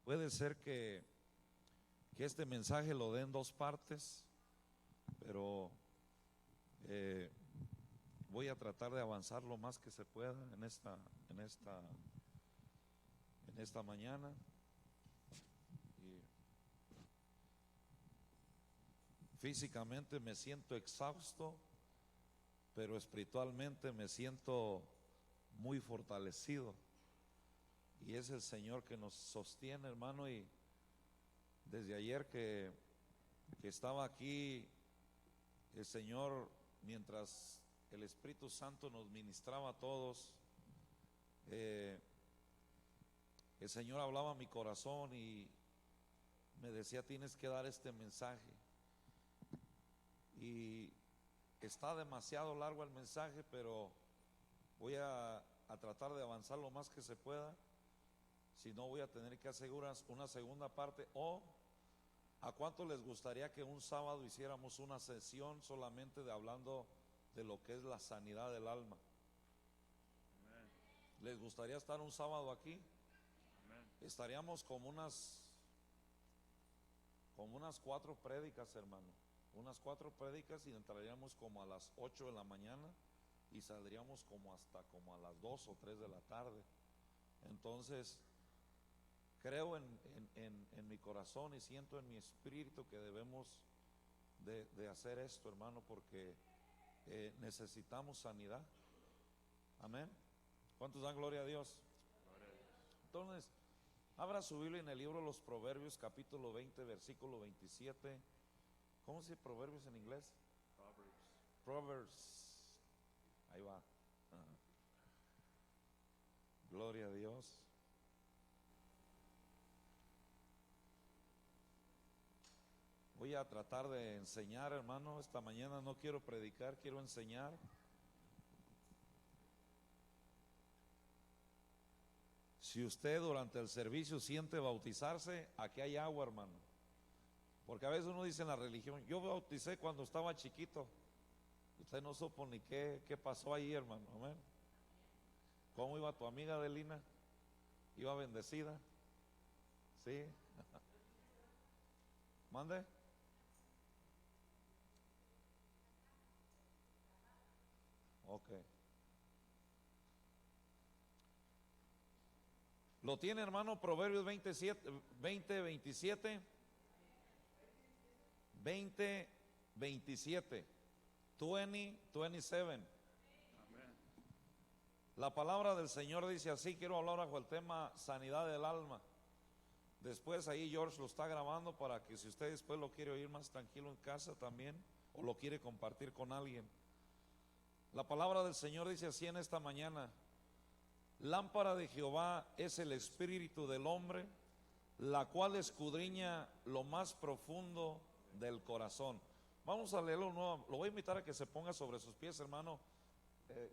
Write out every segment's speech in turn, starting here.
Puede ser que este mensaje lo dé en dos partes, pero voy a tratar de avanzar lo más que se pueda en esta mañana. Y físicamente me siento exhausto, pero espiritualmente me siento muy fortalecido. Y es el Señor que nos sostiene, hermano. Y desde ayer que estaba aquí, el Señor, mientras el Espíritu Santo nos ministraba a todos, el Señor hablaba a mi corazón y me decía: tienes que dar este mensaje. Y está demasiado largo el mensaje, pero voy a tratar de avanzar lo más que se pueda. Si no, voy a tener que hacer una segunda parte. O ¿a cuánto les gustaría que un sábado hiciéramos una sesión solamente de hablando de lo que es la sanidad del alma? Amén. ¿Les gustaría estar un sábado aquí? Amén. Estaríamos como unas 4 prédicas, hermano. Unas 4 prédicas, y entraríamos como a las 8 de la mañana y saldríamos como hasta como a las 2 o 3 de la tarde. Entonces creo en mi corazón y siento en mi espíritu que debemos de hacer esto, hermano, porque necesitamos sanidad. Amén. ¿Cuántos dan gloria a Dios? Gloria a Dios. Entonces, abra su Biblia en el libro de los Proverbios, capítulo 20, versículo 27. ¿Cómo se dice Proverbios en inglés? Proverbs. Ahí va. Ajá. Gloria a Dios. Voy a tratar de enseñar, hermano. Esta mañana no quiero predicar, quiero enseñar. Si usted durante el servicio siente bautizarse, aquí hay agua, hermano. Porque a veces uno dice en la religión: yo bauticé cuando estaba chiquito. Usted no supo ni qué pasó ahí, hermano. Amén. ¿Cómo iba tu amiga Adelina? ¿Iba bendecida? ¿Sí? ¿Mande? Ok. ¿Lo tiene, hermano? Proverbios 27, 20, 27. 20, 27. 20, 27. Amén. La palabra del Señor dice así. Quiero hablar bajo el tema sanidad del alma. Después ahí George lo está grabando para que si usted después lo quiere oír más tranquilo en casa también, o lo quiere compartir con alguien. La palabra del Señor dice así en esta mañana: lámpara de Jehová es el espíritu del hombre, la cual escudriña lo más profundo del corazón. Vamos a leerlo nuevo. Lo voy a invitar a que se ponga sobre sus pies, hermano.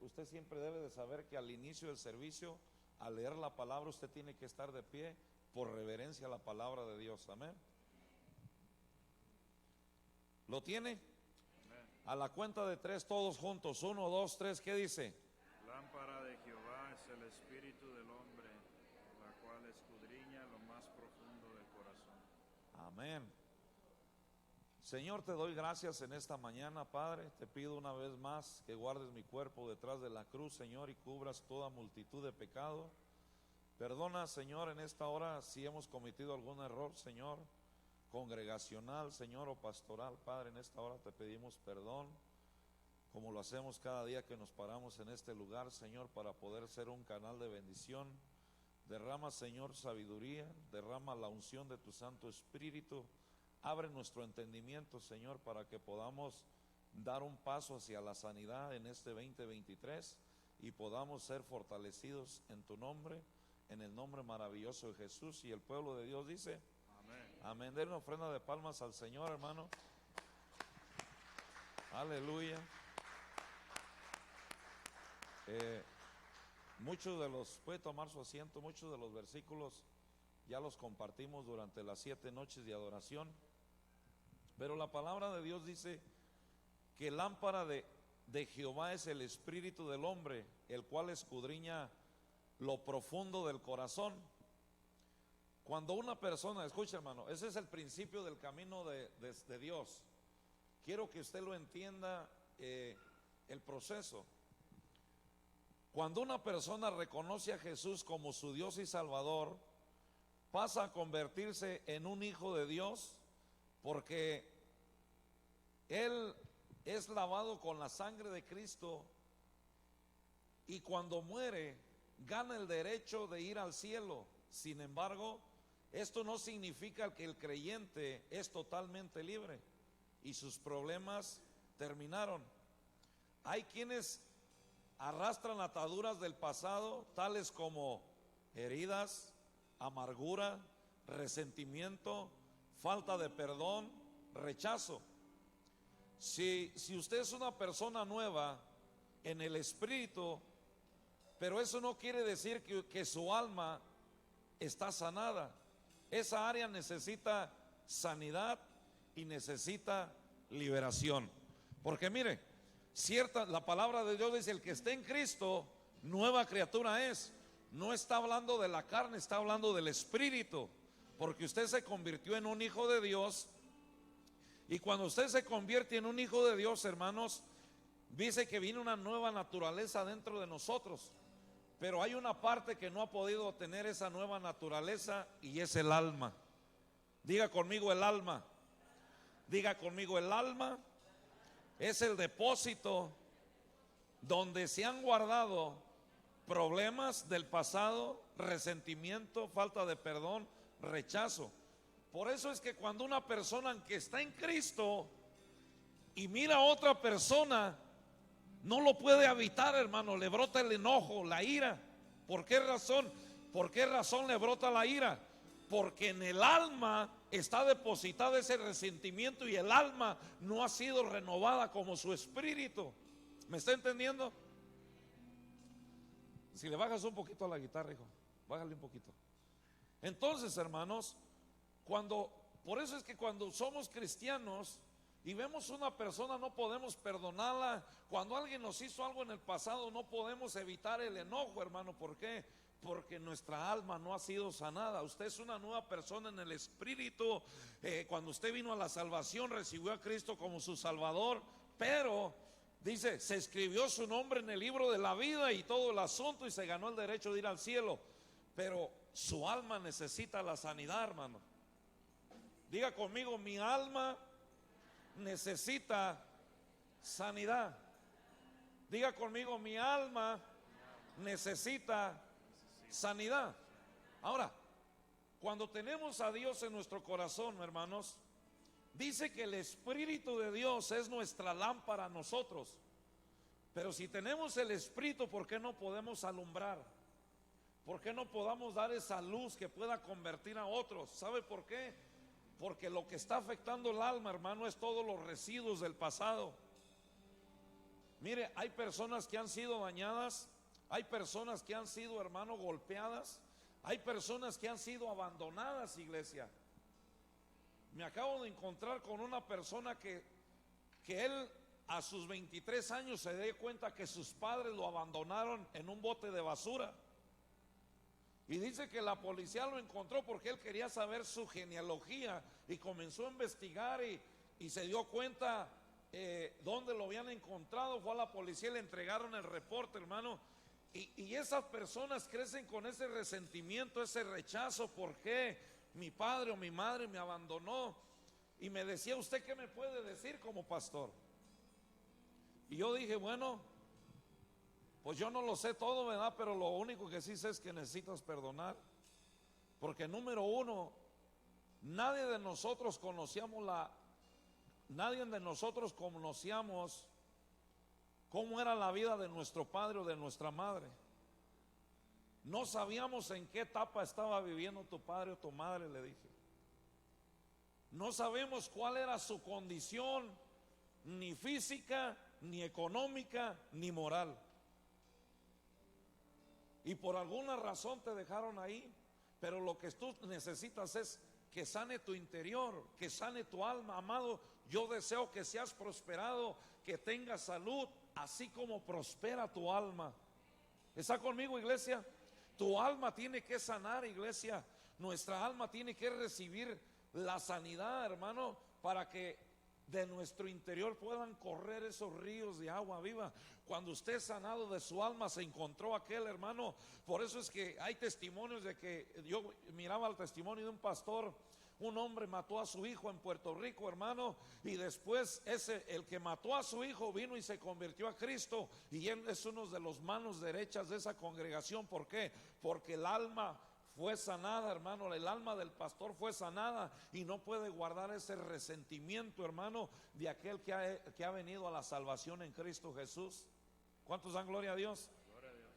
Usted siempre debe de saber que al inicio del servicio, al leer la palabra, usted tiene que estar de pie por reverencia a la palabra de Dios. Amén. ¿Lo tiene? Amén. A la cuenta de 3, todos juntos. 1, 2, 3. ¿Qué dice? Lámpara de Jehová es el espíritu del hombre, la cual escudriña lo más profundo del corazón. Amén. Señor, te doy gracias en esta mañana, Padre. Te pido una vez más que guardes mi cuerpo detrás de la cruz, Señor, y cubras toda multitud de pecado. Perdona, Señor, en esta hora si hemos cometido algún error, Señor, congregacional, Señor, o pastoral. Padre, en esta hora te pedimos perdón, como lo hacemos cada día que nos paramos en este lugar, Señor, para poder ser un canal de bendición. Derrama, Señor, sabiduría, derrama la unción de tu Santo Espíritu. Abre nuestro entendimiento, Señor, para que podamos dar un paso hacia la sanidad en este 2023 y podamos ser fortalecidos en tu nombre, en el nombre maravilloso de Jesús. Y el pueblo de Dios dice: Amén. amén. Den una ofrenda de palmas al Señor, hermano. Aleluya. Muchos de los, puede tomar su asiento, muchos de los versículos ya los compartimos durante las 7 noches de adoración. Pero la palabra de Dios dice que lámpara de Jehová es el espíritu del hombre, el cual escudriña lo profundo del corazón. Cuando una persona, escucha hermano, ese es el principio del camino de Dios. Quiero que usted lo entienda, el proceso. Cuando una persona reconoce a Jesús como su Dios y Salvador, pasa a convertirse en un hijo de Dios, porque Él es lavado con la sangre de Cristo, y cuando muere gana el derecho de ir al cielo. Sin embargo, esto no significa que el creyente es totalmente libre y sus problemas terminaron. Hay quienes arrastran ataduras del pasado, tales como heridas, amargura, resentimiento, falta de perdón, rechazo. Si usted es una persona nueva en el espíritu, pero eso no quiere decir que su alma está sanada. Esa área necesita sanidad y necesita liberación. Porque mire, la palabra de Dios dice: el que esté en Cristo, nueva criatura es. No está hablando de la carne, está hablando del espíritu. Porque usted se convirtió en un hijo de Dios. Y cuando usted se convierte en un hijo de Dios, hermanos, dice que viene una nueva naturaleza dentro de nosotros. Pero hay una parte que no ha podido tener esa nueva naturaleza, y es el alma. Diga conmigo: el alma. Diga conmigo: el alma es el depósito donde se han guardado problemas del pasado, resentimiento, falta de perdón, rechazo. Por eso es que cuando una persona que está en Cristo y mira a otra persona, no lo puede evitar, hermano, le brota el enojo, la ira. ¿Por qué razón? ¿Por qué razón le brota la ira? Porque en el alma está depositado ese resentimiento, y el alma no ha sido renovada como su espíritu. ¿Me está entendiendo? Si le bajas un poquito a la guitarra, hijo, bájale un poquito. Entonces, hermanos, por eso es que cuando somos cristianos y vemos una persona, no podemos perdonarla. Cuando alguien nos hizo algo en el pasado, no podemos evitar el enojo, hermano. ¿Por qué? Porque nuestra alma no ha sido sanada. Usted es una nueva persona en el espíritu. Cuando usted vino a la salvación, recibió a Cristo como su Salvador, pero dice, se escribió su nombre en el libro de la vida y todo el asunto, y se ganó el derecho de ir al cielo. Pero su alma necesita la sanidad, hermano. Diga conmigo: mi alma necesita sanidad. Diga conmigo: mi alma necesita sanidad. Ahora, cuando tenemos a Dios en nuestro corazón, hermanos, dice que el Espíritu de Dios es nuestra lámpara a nosotros. Pero si tenemos el Espíritu, ¿por qué no podemos alumbrar? ¿Por qué no podamos dar esa luz que pueda convertir a otros? ¿Sabe por qué? Porque lo que está afectando el alma, hermano, es todos los residuos del pasado. Mire, hay personas que han sido dañadas, hay personas que han sido, hermano, golpeadas, hay personas que han sido abandonadas, iglesia. Me acabo de encontrar con una persona que él a sus 23 años se dio cuenta que sus padres lo abandonaron en un bote de basura. Y dice que la policía lo encontró porque él quería saber su genealogía, y comenzó a investigar y se dio cuenta dónde lo habían encontrado. Fue a la policía y le entregaron el reporte, hermano. Y esas personas crecen con ese resentimiento, ese rechazo. ¿Por qué mi padre o mi madre me abandonó? Y me decía: ¿usted qué me puede decir como pastor? Y yo dije: bueno, pues yo no lo sé todo, ¿verdad? Pero lo único que sí sé es que necesitas perdonar. Porque número uno, nadie de nosotros conocíamos cómo era la vida de nuestro padre o de nuestra madre. No sabíamos en qué etapa estaba viviendo tu padre o tu madre, le dije. No sabemos cuál era su condición, ni física, ni económica, ni moral. Y por alguna razón te dejaron ahí. Pero lo que tú necesitas es que sane tu interior, que sane tu alma. Amado, yo deseo que seas prosperado, que tengas salud, así como prospera tu alma. ¿Está conmigo, iglesia? Tu alma tiene que sanar, iglesia. Nuestra alma tiene que recibir la sanidad, hermano, para que de nuestro interior puedan correr esos ríos de agua viva. Cuando usted sanado de su alma se encontró aquel, hermano. Por eso es que hay testimonios de que yo miraba el testimonio de un pastor. Un hombre mató a su hijo en Puerto Rico, hermano, y después el que mató a su hijo vino y se convirtió a Cristo, y él es uno de los manos derechas de esa congregación. ¿Por qué? Porque el alma fue sanada, hermano. El alma del pastor fue sanada y no puede guardar ese resentimiento, hermano, de aquel que ha venido a la salvación en Cristo Jesús. ¿Cuántos dan gloria a Dios? Gloria a Dios.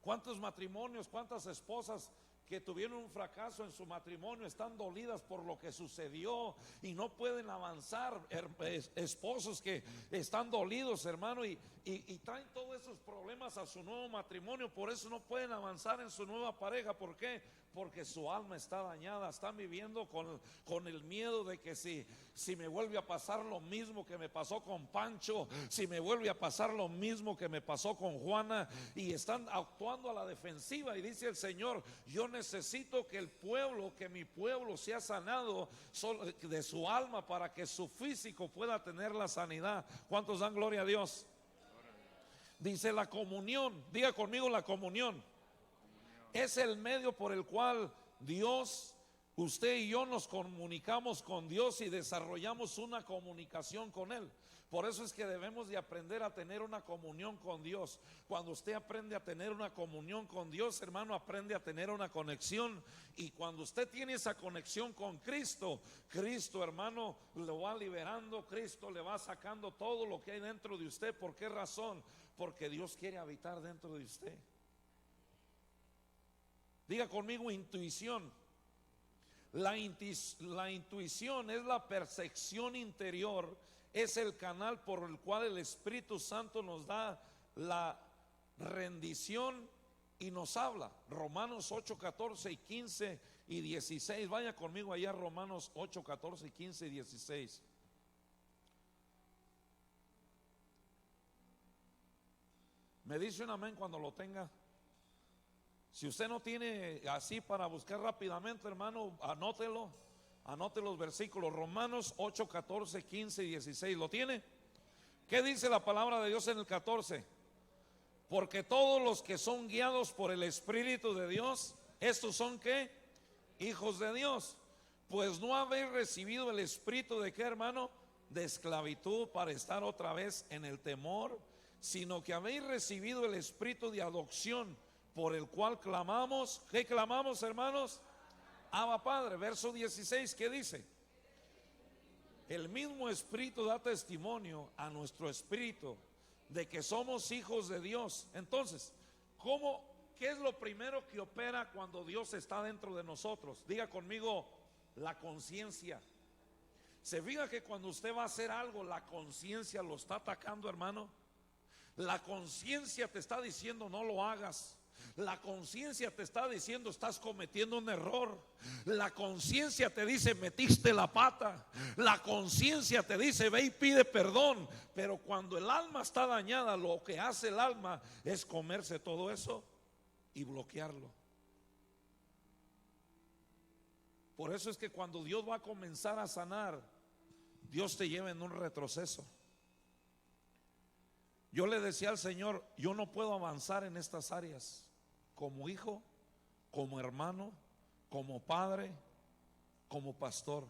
¿Cuántos matrimonios, cuántas esposas que tuvieron un fracaso en su matrimonio están dolidas por lo que sucedió y no pueden avanzar? Esposos que están dolidos, hermano, y traen todos esos problemas a su nuevo matrimonio. Por eso no pueden avanzar en su nueva pareja. ¿Por qué? Porque su alma está dañada. Están viviendo con el miedo de que si me vuelve a pasar lo mismo que me pasó con Pancho, si me vuelve a pasar lo mismo que me pasó con Juana, y están actuando a la defensiva. Y dice el Señor: yo necesito que mi pueblo sea sanado de su alma para que su físico pueda tener la sanidad. ¿Cuántos dan gloria a Dios? Dice la comunión, diga conmigo, la comunión es el medio por el cual Dios, usted y yo nos comunicamos con Dios y desarrollamos una comunicación con Él. Por eso es que debemos de aprender a tener una comunión con Dios. Cuando usted aprende a tener una comunión con Dios, hermano, aprende a tener una conexión. Y cuando usted tiene esa conexión con Cristo, Cristo, hermano, lo va liberando. Cristo le va sacando todo lo que hay dentro de usted. ¿Por qué razón? Porque Dios quiere habitar dentro de usted. Diga conmigo, intuición. La intuición es la percepción interior, es el canal por el cual el Espíritu Santo nos da la rendición y nos habla. Romanos 8, 14 y 15 y 16. Vaya conmigo allá, Romanos 8, 14 y 15 y 16. Me dice un amén cuando lo tenga. Si usted no tiene así para buscar rápidamente, hermano, anótelo. Anote los versículos. Romanos 8, 14, 15 y 16. ¿Lo tiene? ¿Qué dice la palabra de Dios en el 14? Porque todos los que son guiados por el Espíritu de Dios, estos son ¿qué? Hijos de Dios. Pues no habéis recibido el espíritu de ¿qué, hermano? De esclavitud para estar otra vez en el temor, sino que habéis recibido el espíritu de adopción, por el cual clamamos. ¿Qué clamamos, hermanos? Abba Padre. Verso 16, ¿qué dice? El mismo Espíritu da testimonio a nuestro espíritu de que somos hijos de Dios. Entonces, ¿qué es lo primero que opera cuando Dios está dentro de nosotros? Diga conmigo, la conciencia. ¿Se fija que cuando usted va a hacer algo, la conciencia lo está atacando, hermano? La conciencia te está diciendo no lo hagas. La conciencia te está diciendo estás cometiendo un error. La conciencia te dice metiste la pata. La conciencia te dice ve y pide perdón. Pero cuando el alma está dañada, lo que hace el alma es comerse todo eso y bloquearlo. Por eso es que cuando Dios va a comenzar a sanar, Dios te lleva en un retroceso. Yo le decía al Señor, yo no puedo avanzar en estas áreas como hijo, como hermano, como padre, como pastor.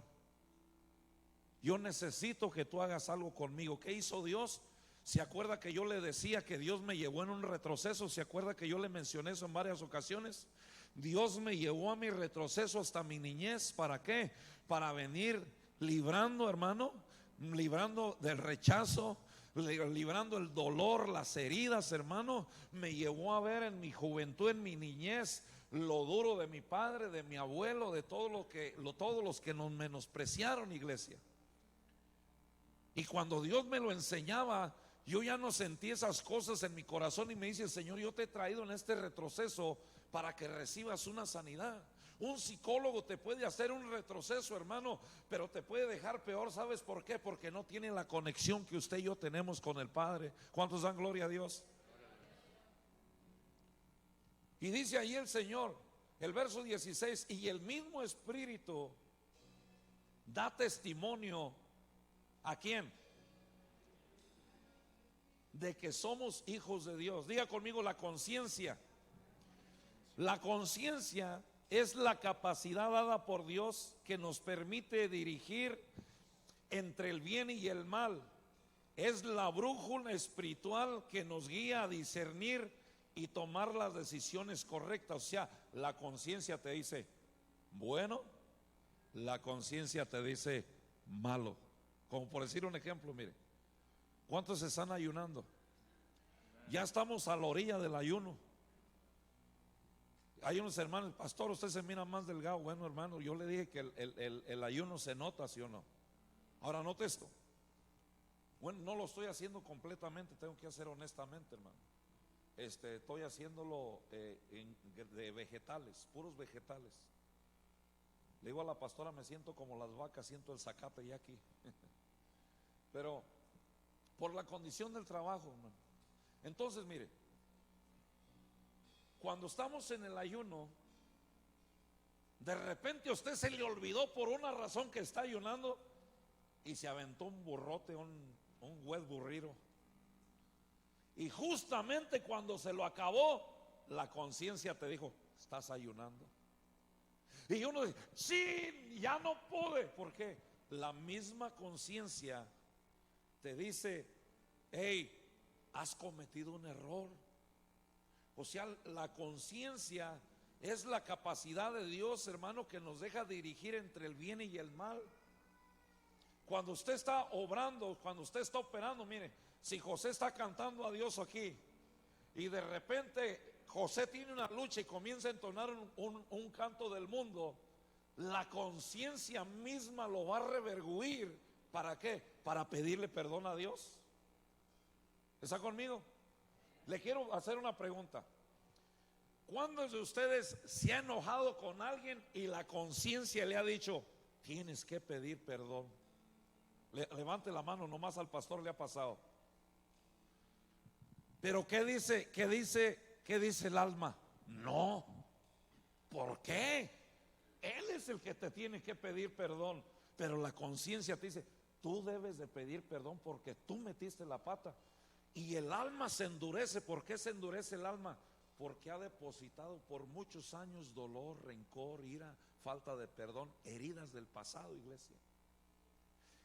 Yo necesito que tú hagas algo conmigo. ¿Qué hizo Dios? ¿Se acuerda que yo le decía que Dios me llevó en un retroceso? ¿Se acuerda que yo le mencioné eso en varias ocasiones? Dios me llevó a mi retroceso hasta mi niñez. ¿Para qué? Para venir librando, hermano, librando del rechazo, librando el dolor, las heridas, hermano. Me llevó a ver en mi juventud, en mi niñez, lo duro de mi padre, de mi abuelo, de todos los que nos menospreciaron, iglesia. Y cuando Dios me lo enseñaba, yo ya no sentí esas cosas en mi corazón. Y me dice: Señor, yo te he traído en este retroceso para que recibas una sanidad. Un psicólogo te puede hacer un retroceso, hermano, pero te puede dejar peor. ¿Sabes por qué? Porque no tiene la conexión que usted y yo tenemos con el Padre. ¿Cuántos dan gloria a Dios? Y dice ahí el Señor: El verso 16, y el mismo Espíritu da testimonio, ¿a quién? De que somos hijos de Dios. Diga conmigo, la conciencia. La conciencia es la capacidad dada por Dios que nos permite dirigir entre el bien y el mal. Es la brújula espiritual que nos guía a discernir y tomar las decisiones correctas. O sea, la conciencia te dice bueno, la conciencia te dice malo. Como por decir un ejemplo, mire, ¿cuántos están ayunando? Ya estamos a la orilla del ayuno. Hay unos hermanos, pastor, usted se mira más delgado. Bueno, hermano, yo le dije que el ayuno se nota, ¿sí o no? Ahora note esto. Bueno, no lo estoy haciendo completamente, tengo que hacer honestamente, hermano. Estoy haciéndolo de vegetales, puros vegetales. Le digo a la pastora, me siento como las vacas, siento el zacate ya aquí. Pero por la condición del trabajo, hermano. Entonces, mire, cuando estamos en el ayuno, de repente a usted se le olvidó por una razón que está ayunando y se aventó un burrote, un wet burrito. Y justamente cuando se lo acabó, la conciencia te dijo, estás ayunando. Y uno dice, sí, ya no pude. ¿Por qué? La misma conciencia te dice, hey, has cometido un error. O sea, la conciencia es la capacidad de Dios, hermano, que nos deja dirigir entre el bien y el mal. Cuando usted está obrando, cuando usted está operando, mire, si José está cantando a Dios aquí y de repente José tiene una lucha y comienza a entonar un canto del mundo, la conciencia misma lo va a reverguir. ¿Para qué? Para pedirle perdón a Dios. ¿Está conmigo? Le quiero hacer una pregunta. ¿Cuántos de ustedes se ha enojado con alguien y la conciencia le ha dicho, tienes que pedir perdón? Levante la mano, nomás al pastor le ha pasado. Pero ¿qué dice el alma? No. ¿Por qué? Él es el que te tiene que pedir perdón. Pero la conciencia te dice, tú debes de pedir perdón porque tú metiste la pata. Y el alma se endurece. ¿Por qué se endurece el alma? Porque ha depositado por muchos años dolor, rencor, ira, falta de perdón, heridas del pasado, iglesia.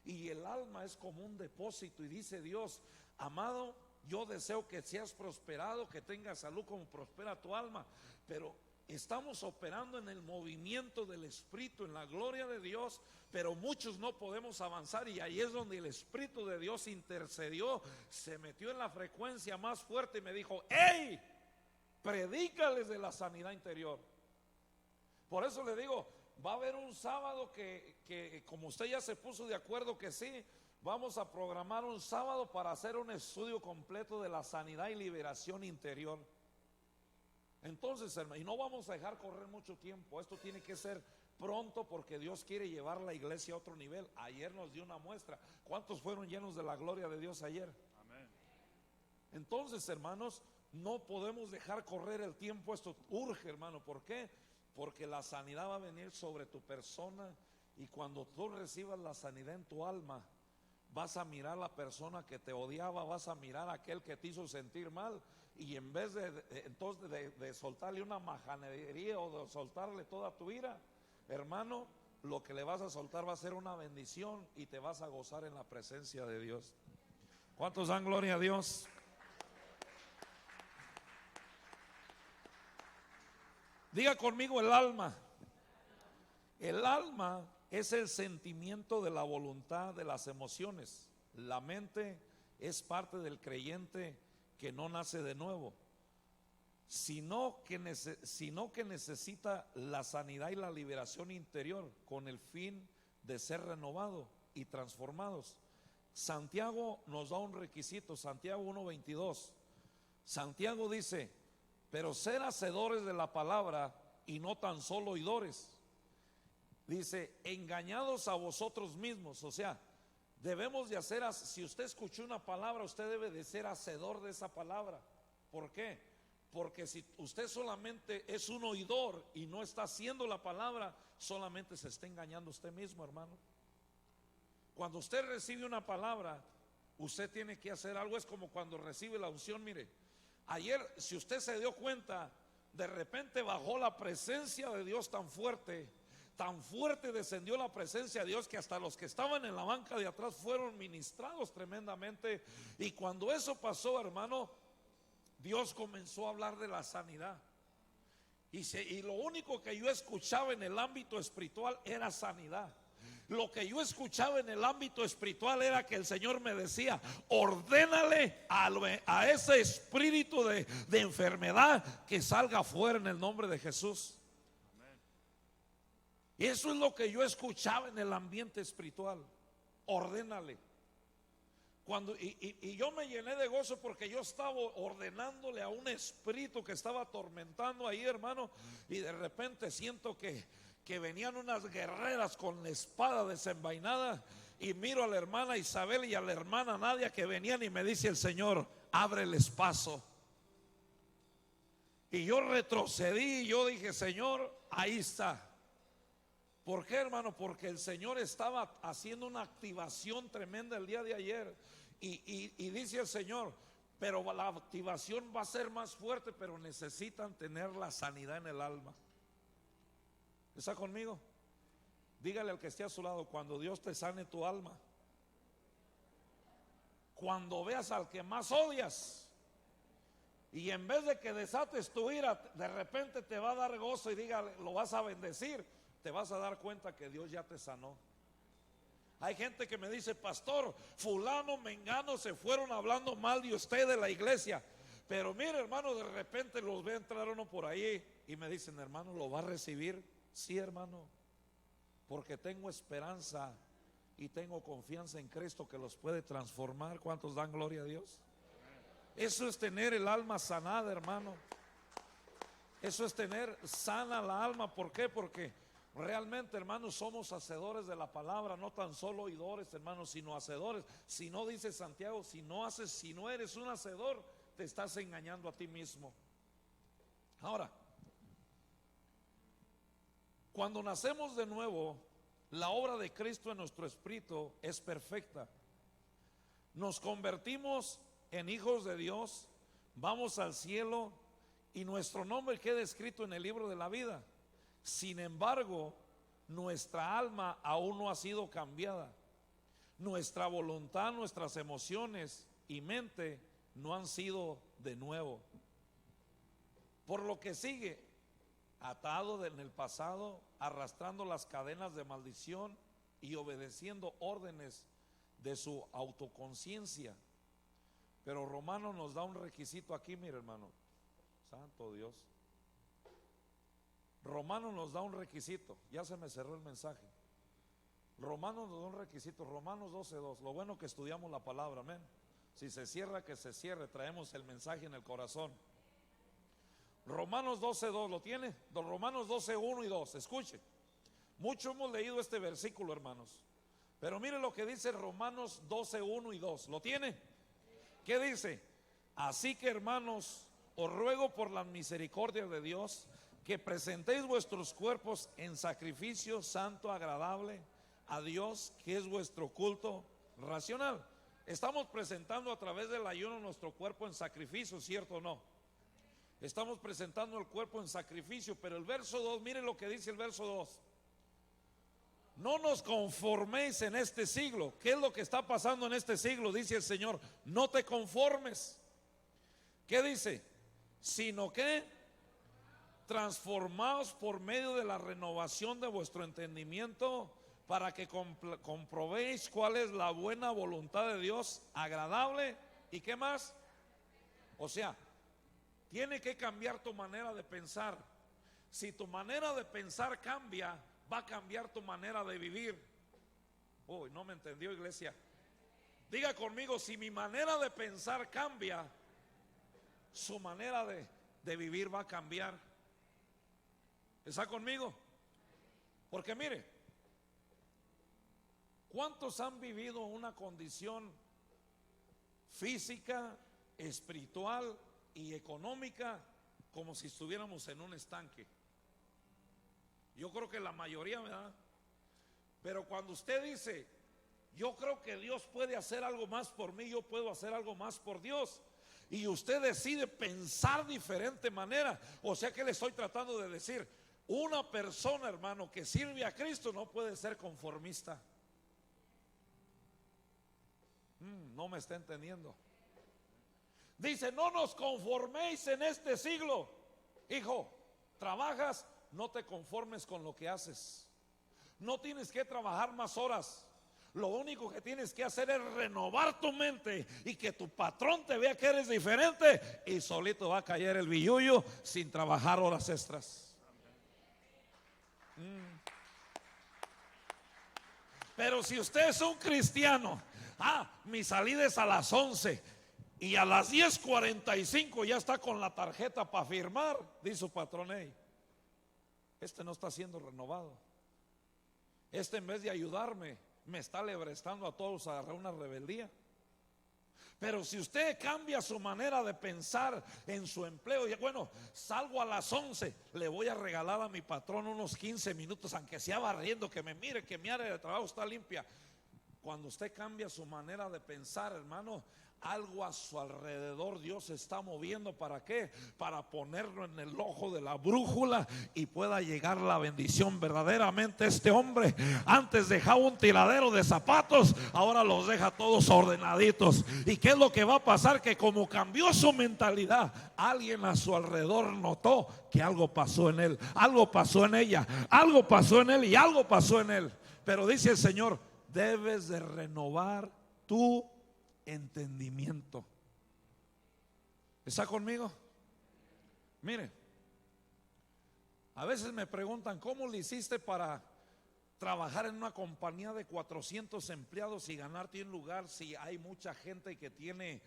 Y el alma es como un depósito y dice Dios, amado, yo deseo que seas prosperado, que tengas salud como prospera tu alma. Pero estamos operando en el movimiento del Espíritu, en la gloria de Dios, pero muchos no podemos avanzar. Y ahí es donde el Espíritu de Dios intercedió, se metió en la frecuencia más fuerte y me dijo, ¡hey! Predícales de la sanidad interior. Por eso le digo, va a haber un sábado que como usted ya se puso de acuerdo que sí, vamos a programar un sábado para hacer un estudio completo de la sanidad y liberación interior. Entonces, hermano, y no vamos a dejar correr mucho tiempo. Esto tiene que ser pronto porque Dios quiere llevar la iglesia a otro nivel. Ayer nos dio una muestra. ¿Cuántos fueron llenos de la gloria de Dios ayer? Amén. Entonces, hermanos, no podemos dejar correr el tiempo. Esto urge, hermano. ¿Por qué? Porque la sanidad va a venir sobre tu persona. Y cuando tú recibas la sanidad en tu alma, vas a mirar a la persona que te odiaba, vas a mirar a aquel que te hizo sentir mal, y en vez de soltarle una majanería o de soltarle toda tu ira, hermano, lo que le vas a soltar va a ser una bendición y te vas a gozar en la presencia de Dios. ¿Cuántos dan gloria a Dios? Diga conmigo el alma. El alma es el sentimiento de la voluntad, de las emociones. La mente es parte del creyente que no nace de nuevo, sino que necesita la sanidad y la liberación interior con el fin de ser renovado y transformados. Santiago nos da un requisito, Santiago 1:22. Santiago dice, pero ser hacedores de la palabra y no tan solo oidores. Dice, engañados a vosotros mismos. O sea, debemos de si usted escuchó una palabra, usted debe de ser hacedor de esa palabra. ¿Por qué? Porque si usted solamente es un oidor y no está haciendo la palabra, solamente se está engañando usted mismo, hermano. Cuando usted recibe una palabra, usted tiene que hacer algo. Es como cuando recibe la unción. Mire, ayer, si usted se dio cuenta, de repente bajó la presencia de Dios tan fuerte descendió la presencia de Dios, que hasta los que estaban en la banca de atrás fueron ministrados tremendamente. Y cuando eso pasó, hermano, Dios comenzó a hablar de la sanidad. Y lo único que yo escuchaba en el ámbito espiritual era sanidad. Lo que yo escuchaba en el ámbito espiritual era que el Señor me decía: ordénale a ese espíritu de enfermedad que salga fuera en el nombre de Jesús. Y eso es lo que yo escuchaba en el ambiente espiritual. Ordénale. Y yo me llené de gozo porque yo estaba ordenándole a un espíritu que estaba atormentando ahí, hermano. Y de repente siento que venían unas guerreras con la espada desenvainada. Y miro a la hermana Isabel y a la hermana Nadia que venían, y me dice el Señor: ábreles paso. Y yo retrocedí y yo dije: Señor, ahí está. ¿Por qué, hermano? Porque el Señor estaba haciendo una activación tremenda el día de ayer. Y dice el Señor: pero la activación va a ser más fuerte, pero necesitan tener la sanidad en el alma. ¿Está conmigo? Dígale al que esté a su lado: cuando Dios te sane tu alma, cuando veas al que más odias, y en vez de que desates tu ira, de repente te va a dar gozo y dígale, lo vas a bendecir, te vas a dar cuenta que Dios ya te sanó. Hay gente que me dice: pastor, fulano, mengano se fueron hablando mal de usted de la iglesia. Pero mire, hermano, de repente los ve entrar uno por ahí y me dicen: hermano, ¿lo va a recibir? Sí, hermano, porque tengo esperanza y tengo confianza en Cristo que los puede transformar. ¿Cuántos dan gloria a Dios? Eso es tener el alma sanada, hermano. Eso es tener sana la alma. ¿Por qué? Porque realmente, hermanos, somos hacedores de la palabra, no tan solo oidores, hermanos, sino hacedores. Si no, dice Santiago, si no eres un hacedor, te estás engañando a ti mismo. Ahora, cuando nacemos de nuevo, la obra de Cristo en nuestro espíritu es perfecta. Nos convertimos en hijos de Dios, vamos al cielo y nuestro nombre queda escrito en el libro de la vida. Sin embargo, nuestra alma aún no ha sido cambiada. Nuestra voluntad, nuestras emociones y mente no han sido de nuevo. Por lo que sigue, atado en el pasado, arrastrando las cadenas de maldición y obedeciendo órdenes de su autoconciencia. Pero Romanos nos da un requisito aquí, mire, hermano. Santo Dios. Romanos nos da un requisito. Ya se me cerró el mensaje. Romanos nos da un requisito. Romanos 12:2. Lo bueno que estudiamos la palabra, amén. Si se cierra, que se cierre. Traemos el mensaje en el corazón. Romanos 12:2. ¿Lo tiene? Romanos 12:1 y 2. Escuche. Mucho hemos leído este versículo, hermanos. Pero mire lo que dice Romanos 12:1 y 2. ¿Lo tiene? ¿Qué dice? Así que, hermanos, os ruego por la misericordia de Dios que presentéis vuestros cuerpos en sacrificio santo, agradable a Dios, que es vuestro culto racional. Estamos presentando a través del ayuno nuestro cuerpo en sacrificio, ¿cierto o no? Estamos presentando el cuerpo en sacrificio. Pero el verso 2, mire lo que dice el verso 2. No nos conforméis en este siglo. ¿Qué es lo que está pasando en este siglo? Dice el Señor: no te conformes. ¿Qué dice? Sino que transformaos por medio de la renovación de vuestro entendimiento, para que comprobéis cuál es la buena voluntad de Dios, agradable y qué más. O sea, tiene que cambiar tu manera de pensar. Si tu manera de pensar cambia, va a cambiar tu manera de vivir. Uy, no me entendió, iglesia. Diga conmigo: si mi manera de pensar cambia, su manera de vivir va a cambiar. ¿Está conmigo? Porque mire, ¿cuántos han vivido una condición física, espiritual y económica como si estuviéramos en un estanque. Yo creo que la mayoría, ¿verdad? Pero cuando usted dice, yo creo que Dios puede hacer algo más por mí, yo puedo hacer algo más por Dios, y usted decide pensar diferente manera, o sea que le estoy tratando de decir, una persona, hermano, que sirve a Cristo no puede ser conformista. No me está entendiendo. Dice, no nos conforméis en este siglo. Hijo, trabajas, no te conformes con lo que haces. No tienes que trabajar más horas. Lo único que tienes que hacer es renovar tu mente y que tu patrón te vea que eres diferente, y solito va a caer el billullo sin trabajar horas extras. Pero si usted es un cristiano, mi salida es a las 11 y a las 10:45 ya está con la tarjeta para firmar, dice su patrón, este no está siendo renovado. Este, en vez de ayudarme, me está lebrestando a todos a agarrar una rebeldía. Pero si usted cambia su manera de pensar en su empleo, y bueno, salgo a las 11, le voy a regalar a mi patrón unos 15 minutos, aunque sea barriendo, que me mire que mi área de trabajo está limpia. Cuando usted cambia su manera de pensar, hermano, algo a su alrededor Dios está moviendo. ¿Para qué? Para ponerlo en el ojo de la brújula y pueda llegar la bendición. Verdaderamente este hombre antes dejaba un tiradero de zapatos, ahora los deja todos ordenaditos. ¿Y qué es lo que va a pasar? Que como cambió su mentalidad, alguien a su alrededor notó que algo pasó en él, algo pasó en ella, algo pasó en él y algo pasó en él. Pero dice el Señor, debes de renovar tu entendimiento. ¿Está conmigo? Mire, a veces me preguntan, ¿cómo le hiciste para trabajar en una compañía de 400 empleados y ganarte un lugar si hay mucha gente que tiene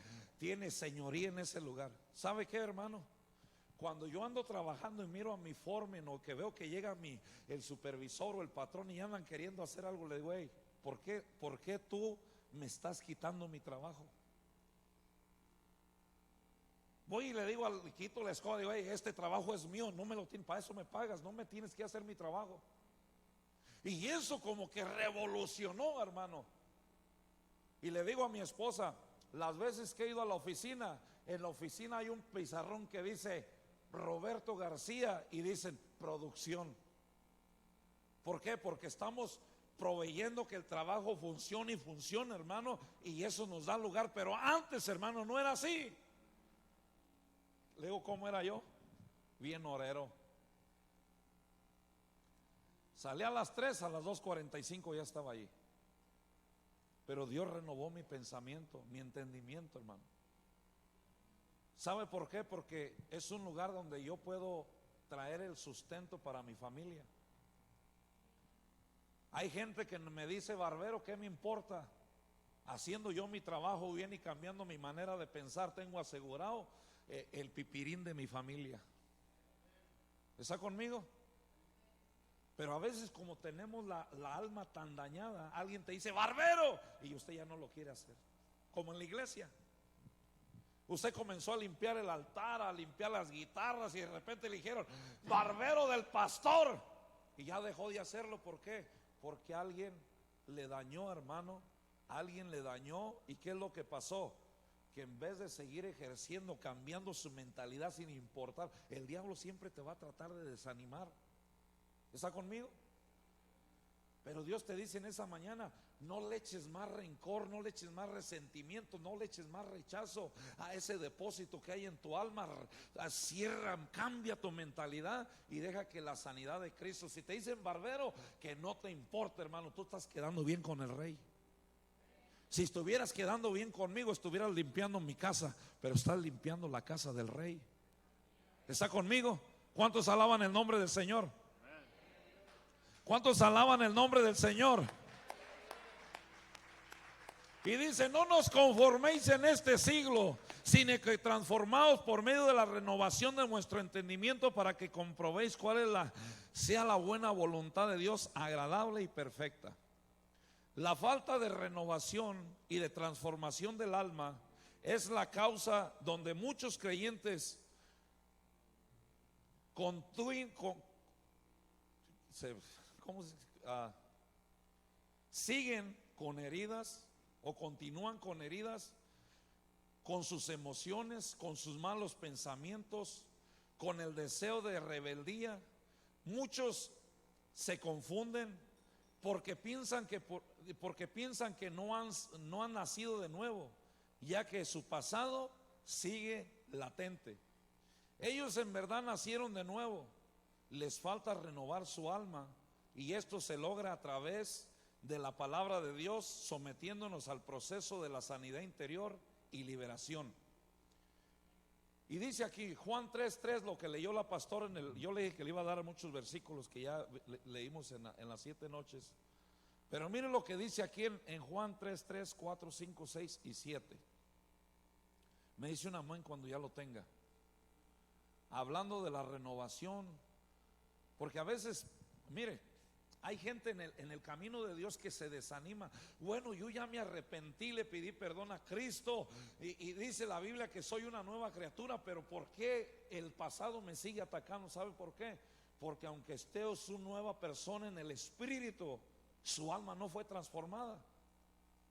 señoría en ese lugar? ¿Sabe qué, hermano? Cuando yo ando trabajando y miro a mi foreman, o que veo que llega el supervisor o el patrón y andan queriendo hacer algo, le digo, hey, ¿por qué tú me estás quitando mi trabajo? Voy y le digo quito la escoba, digo, hey, este trabajo es mío, no me lo tienes, para eso me pagas, no me tienes que hacer mi trabajo. Y eso como que revolucionó, hermano. Y le digo a mi esposa, las veces que he ido a la oficina, en la oficina hay un pizarrón que dice Roberto García y dicen producción. ¿Por qué? Porque estamos proveyendo que el trabajo funcione y funcione, hermano, y eso nos da lugar. Pero antes, hermano, no era así. Le digo, ¿cómo era yo? Bien horero. Salí a las 3, a las 2:45 ya estaba allí. Pero Dios renovó mi pensamiento, mi entendimiento, hermano. ¿Sabe por qué? Porque es un lugar donde yo puedo traer el sustento para mi familia. Hay gente que me dice, barbero, ¿qué me importa? Haciendo yo mi trabajo bien y cambiando mi manera de pensar, tengo asegurado el pipirín de mi familia. ¿Está conmigo? Pero a veces, como tenemos la alma tan dañada, alguien te dice, barbero, y usted ya no lo quiere hacer. Como en la iglesia. Usted comenzó a limpiar el altar, a limpiar las guitarras, y de repente le dijeron, barbero del pastor, y ya dejó de hacerlo. ¿Por qué? Porque alguien le dañó, hermano. Alguien le dañó. ¿Y qué es lo que pasó? Que en vez de seguir ejerciendo, cambiando su mentalidad sin importar, el diablo siempre te va a tratar de desanimar. ¿Está conmigo? Pero Dios te dice en esa mañana, no le eches más rencor, no le eches más resentimiento, no le eches más rechazo a ese depósito que hay en tu alma. Cierra, cambia tu mentalidad y deja que la sanidad de Cristo. Si te dicen barbero, que no te importa, hermano, tú estás quedando bien con el Rey. Si estuvieras quedando bien conmigo, estuvieras limpiando mi casa, pero estás limpiando la casa del Rey. ¿Está conmigo? ¿Cuántos alaban el nombre del Señor? ¿Cuántos alaban el nombre del Señor? Y dice, no nos conforméis en este siglo, sino que transformaos por medio de la renovación de vuestro entendimiento, para que comprobéis cuál sea la buena voluntad de Dios, agradable y perfecta. La falta de renovación y de transformación del alma es la causa donde muchos creyentes ¿cómo siguen con heridas o continúan con heridas, con sus emociones, con sus malos pensamientos, con el deseo de rebeldía. Muchos se confunden porque piensan que no han nacido de nuevo, ya que su pasado sigue latente. Ellos en verdad nacieron de nuevo, les falta renovar su alma, y esto se logra a través de la palabra de Dios, sometiéndonos al proceso de la sanidad interior y liberación. Y dice aquí Juan 3:3, lo que leyó la pastora yo le dije que le iba a dar muchos versículos que ya leímos en las 7 noches. Pero mire lo que dice aquí en Juan 3:3, 4, 5, 6 y 7. Me dice un amén cuando ya lo tenga. Hablando de la renovación, porque a veces, mire, hay gente en el camino de Dios que se desanima. Bueno, yo ya me arrepentí, le pedí perdón a Cristo y dice la Biblia que soy una nueva criatura, pero ¿por qué el pasado me sigue atacando? ¿Sabe por qué? Porque aunque esté su nueva persona en el espíritu, su alma no fue transformada.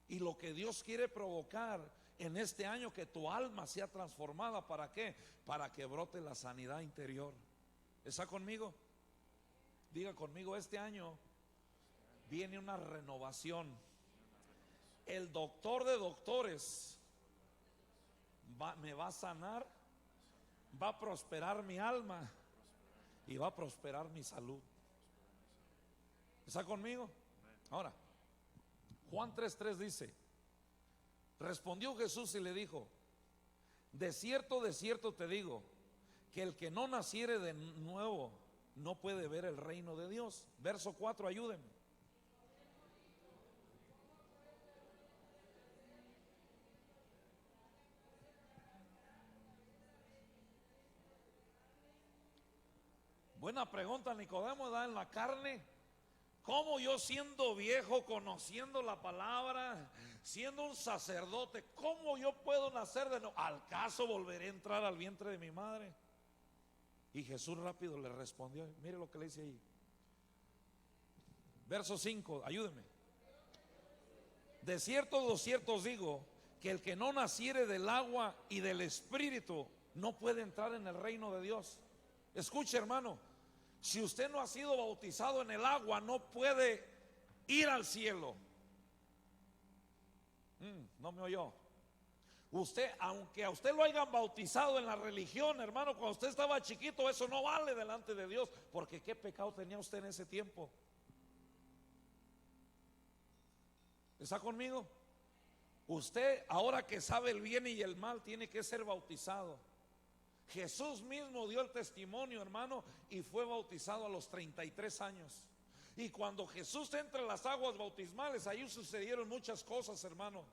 Y lo que Dios quiere provocar en este año, que tu alma sea transformada. ¿Para qué? Para que brote la sanidad interior. ¿Está conmigo? Diga conmigo, este año viene una renovación. El doctor de doctores me va a sanar, va a prosperar mi alma y va a prosperar mi salud. ¿Está conmigo? Ahora, Juan 3:3 dice: respondió Jesús y le dijo: de cierto te digo, que el que no naciere de nuevo no puede ver el reino de Dios. Verso 4, ayúdenme. Buena pregunta, Nicodemo, da en la carne. ¿Cómo yo, siendo viejo, conociendo la palabra, siendo un sacerdote, cómo yo puedo nacer de nuevo? ¿Al caso volveré a entrar al vientre de mi madre? Y Jesús rápido le respondió. Mire lo que le dice ahí. Verso 5, ayúdeme. De cierto os digo, que el que no naciere del agua y del espíritu no puede entrar en el reino de Dios. Escuche, hermano, si usted no ha sido bautizado en el agua, no puede ir al cielo. No me oyó. Usted, aunque a usted lo hayan bautizado en la religión, hermano, cuando usted estaba chiquito, eso no vale delante de Dios, porque ¿qué pecado tenía usted en ese tiempo? ¿Está conmigo? Usted, ahora que sabe el bien y el mal, tiene que ser bautizado. Jesús mismo dio el testimonio, hermano, y fue bautizado a los 33 años. Y cuando Jesús entra en las aguas bautismales, ahí sucedieron muchas cosas, hermano.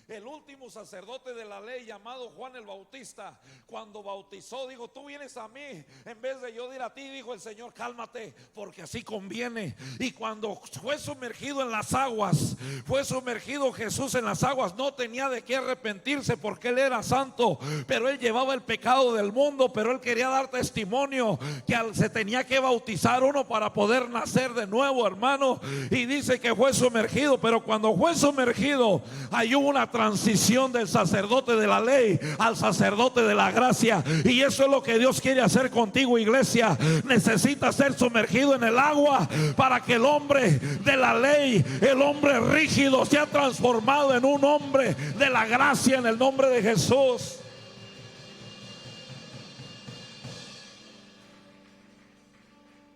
El último sacerdote de la ley, llamado Juan el Bautista, cuando bautizó, dijo: tú vienes a mí en vez de yo ir a ti. Dijo el Señor: cálmate, porque así conviene. Y cuando fue sumergido en las aguas, fue sumergido Jesús en las aguas, no tenía de qué arrepentirse, porque él era santo, pero él llevaba el pecado del mundo. Pero él quería dar testimonio que se tenía que bautizar uno para poder nacer de nuevo, hermano. Y dice que fue sumergido, pero cuando fue sumergido, hay una transición del sacerdote de la ley al sacerdote de la gracia. Y eso es lo que Dios quiere hacer contigo, iglesia. Necesitas ser sumergido en el agua para que el hombre de la ley, el hombre rígido, sea transformado en un hombre de la gracia, en el nombre de Jesús.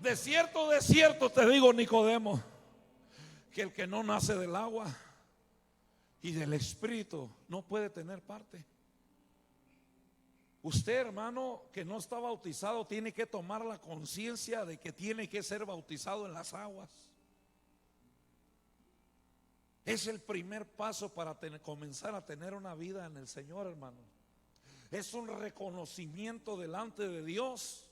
De cierto te digo, Nicodemo, que el que no nace del agua y del espíritu no puede tener parte. Usted, hermano, que no está bautizado, tiene que tomar la conciencia de que tiene que ser bautizado en las aguas. Es el primer paso para comenzar a tener una vida en el Señor, hermano. Es un reconocimiento delante de Dios.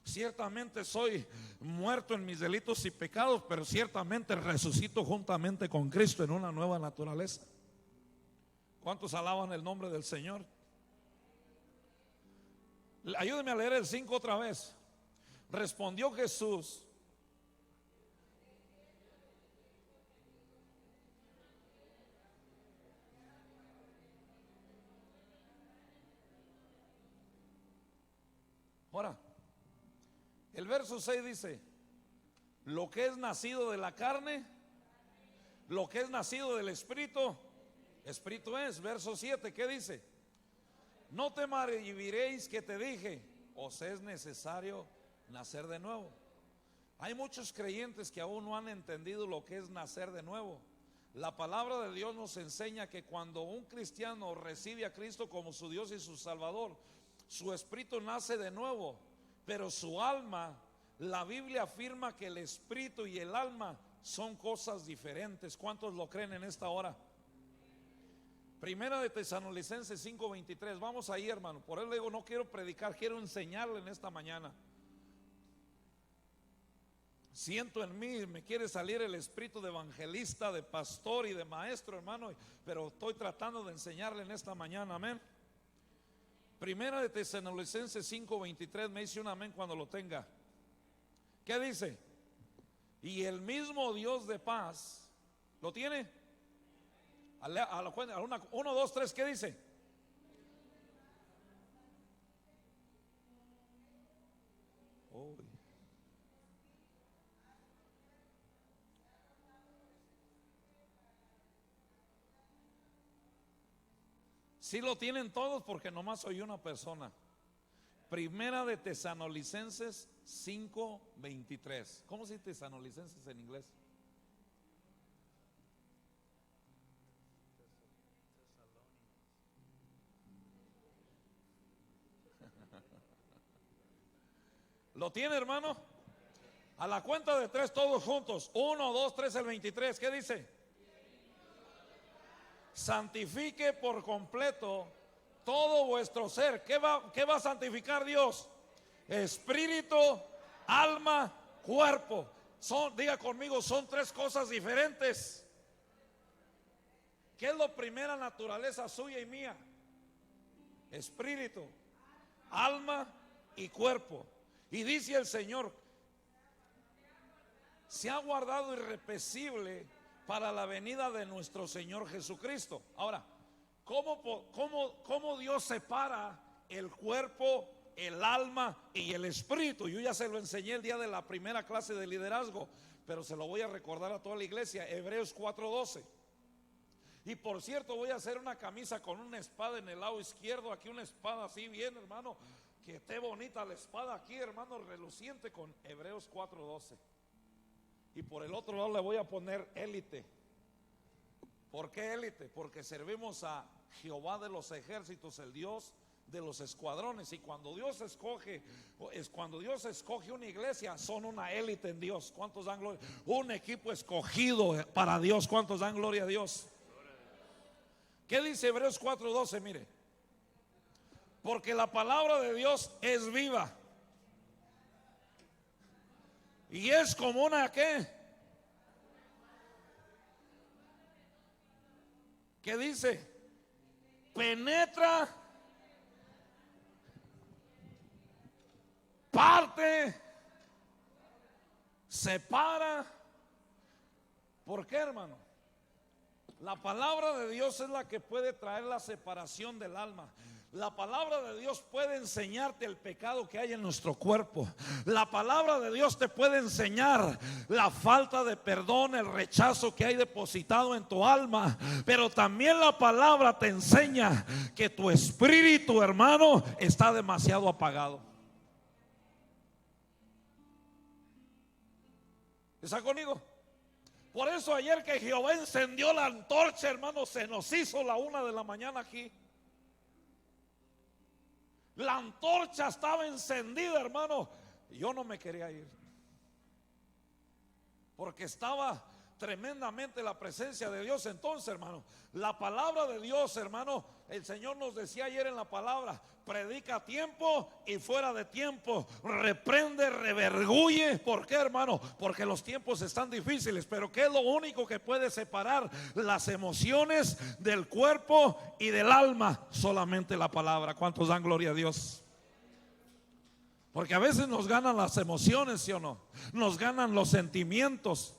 Ciertamente soy muerto en mis delitos y pecados, pero ciertamente resucito juntamente con Cristo en una nueva naturaleza. ¿Cuántos alaban el nombre del Señor? Ayúdeme a leer el 5 otra vez. Respondió Jesús: ahora, el verso 6 dice: lo que es nacido de la carne, lo que es nacido del espíritu, espíritu es. Verso 7, ¿qué dice? No te maravillaréis que te dije, os es necesario nacer de nuevo. Hay muchos creyentes que aún no han entendido lo que es nacer de nuevo. La palabra de Dios nos enseña que cuando un cristiano recibe a Cristo como su Dios y su Salvador, su espíritu nace de nuevo, pero su alma, la Biblia afirma que el espíritu y el alma son cosas diferentes. ¿Cuántos lo creen en esta hora? Primera de Tesalonicenses 5:23. Vamos ahí, hermano. Por eso le digo, no quiero predicar, quiero enseñarle en esta mañana. Siento en mí, me quiere salir el espíritu de evangelista, de pastor y de maestro, hermano, pero estoy tratando de enseñarle en esta mañana, amén. Primera de Tesalonicenses 5:23. Me dice un amén cuando lo tenga. ¿Qué dice? Y el mismo Dios de paz, ¿lo tiene? A la cuenta, 1, 2, 3, ¿qué dice? Oh. Sí lo tienen todos, porque nomás soy una persona. Primera de Tesalonicenses 5:23. ¿Cómo se dice Tesalonicenses en inglés? ¿Lo tiene, hermano? A la cuenta de 3 todos juntos. 1, 2, 3, el 23. ¿Qué dice? Santifique por completo todo vuestro ser. ¿Qué va a santificar Dios? Espíritu, alma, cuerpo. Diga conmigo, son 3 cosas diferentes. ¿Qué es la primera naturaleza suya y mía? Espíritu, alma y cuerpo. Y dice el Señor: se ha guardado irreprensible para la venida de nuestro Señor Jesucristo. Ahora, ¿cómo Dios separa el cuerpo, el alma y el espíritu? Yo ya se lo enseñé el día de la primera clase de liderazgo, pero se lo voy a recordar a toda la iglesia. Hebreos 4:12. Y por cierto, voy a hacer una camisa con una espada en el lado izquierdo, aquí una espada así bien, hermano, que esté bonita la espada aquí, hermano, reluciente, con Hebreos 4:12. Y por el otro lado le voy a poner élite. ¿Por qué élite? Porque servimos a Jehová de los ejércitos, el Dios de los escuadrones. Y cuando Dios escoge una iglesia, son una élite en Dios. ¿Cuántos dan gloria? Un equipo escogido para Dios. ¿Cuántos dan gloria a Dios? ¿Qué dice Hebreos 4:12? Mire, porque la palabra de Dios es viva y es como una ¿qué? ¿Qué dice? Penetra, parte, separa. ¿Por qué, hermano? La palabra de Dios es la que puede traer la separación del alma. La palabra de Dios puede enseñarte el pecado que hay en nuestro cuerpo. La palabra de Dios te puede enseñar la falta de perdón, el rechazo que hay depositado en tu alma. Pero también la palabra te enseña que tu espíritu, hermano, está demasiado apagado. ¿Está conmigo? Por eso ayer que Jehová encendió la antorcha, hermano, se nos hizo la 1 de la mañana aquí. La antorcha estaba encendida, hermano. Yo no me quería ir, porque estaba tremendamente la presencia de Dios. Entonces, hermano, la palabra de Dios, hermano, el Señor nos decía ayer en la palabra: predica a tiempo y fuera de tiempo, reprende, revergulle. ¿Por qué, hermano? Porque los tiempos están difíciles. Pero ¿qué es lo único que puede separar las emociones del cuerpo y del alma? Solamente la palabra. ¿Cuántos dan gloria a Dios? Porque a veces nos ganan las emociones, ¿sí o no? Nos ganan los sentimientos.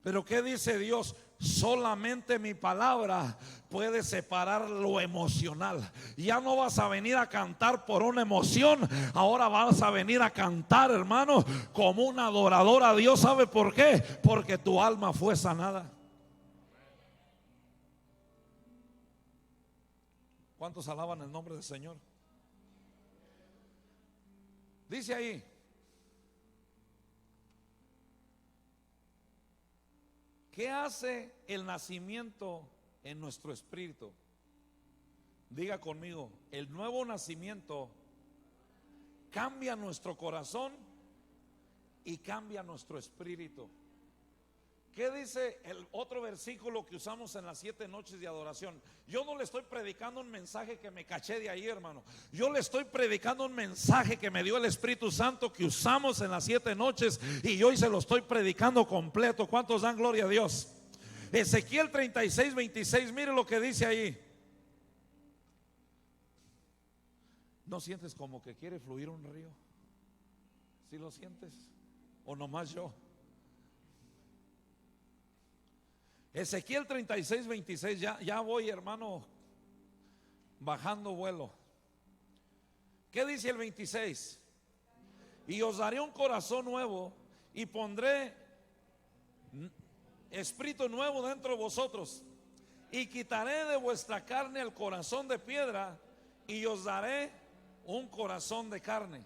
Pero ¿qué dice Dios? Solamente mi palabra puede separar lo emocional. Ya no vas a venir a cantar por una emoción, ahora vas a venir a cantar, hermano, como un adorador a Dios. ¿Sabe por qué? Porque tu alma fue sanada. ¿Cuántos alaban el nombre del Señor? Dice ahí: ¿qué hace el nacimiento en nuestro espíritu? Diga conmigo: el nuevo nacimiento cambia nuestro corazón y cambia nuestro espíritu. ¿Qué dice el otro versículo que usamos en las 7 noches de adoración? Yo no le estoy predicando un mensaje que me caché de ahí, hermano. Yo le estoy predicando un mensaje que me dio el Espíritu Santo, que usamos en las 7 noches, y hoy se lo estoy predicando completo. ¿Cuántos dan gloria a Dios? Ezequiel 36, 26, mire lo que dice ahí. ¿No sientes como que quiere fluir un río? ¿Sí lo sientes? ¿O nomás yo? Ezequiel 36, 26, ya voy, hermano, bajando vuelo. ¿Qué dice el 26? Y os daré un corazón nuevo y pondré espíritu nuevo dentro de vosotros, y quitaré de vuestra carne el corazón de piedra y os daré un corazón de carne.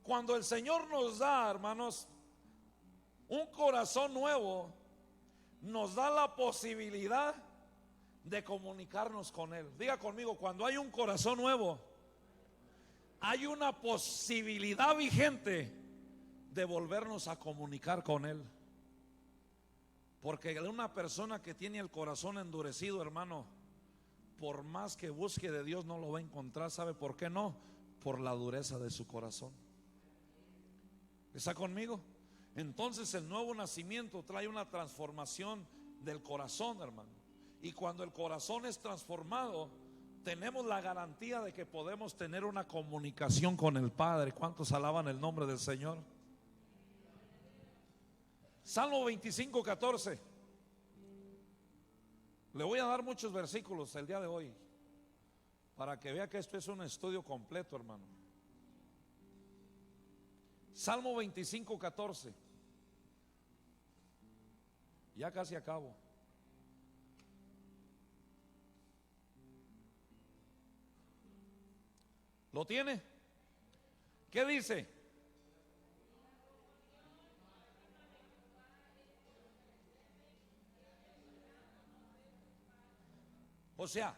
Cuando el Señor nos da, hermanos, un corazón nuevo, nos da la posibilidad de comunicarnos con Él. Diga conmigo: cuando hay un corazón nuevo, hay una posibilidad vigente de volvernos a comunicar con Él. Porque una persona que tiene el corazón endurecido, hermano, por más que busque de Dios, no lo va a encontrar. ¿Sabe por qué no? Por la dureza de su corazón. ¿Está conmigo? Entonces el nuevo nacimiento trae una transformación del corazón, hermano. Y cuando el corazón es transformado, tenemos la garantía de que podemos tener una comunicación con el Padre. ¿Cuántos alaban el nombre del Señor? Salmo 25, 14. Le voy a dar muchos versículos el día de hoy para que vea que esto es un estudio completo, hermano. Salmo 25, 14. Ya casi acabo. ¿Lo tiene? ¿Qué dice? O sea,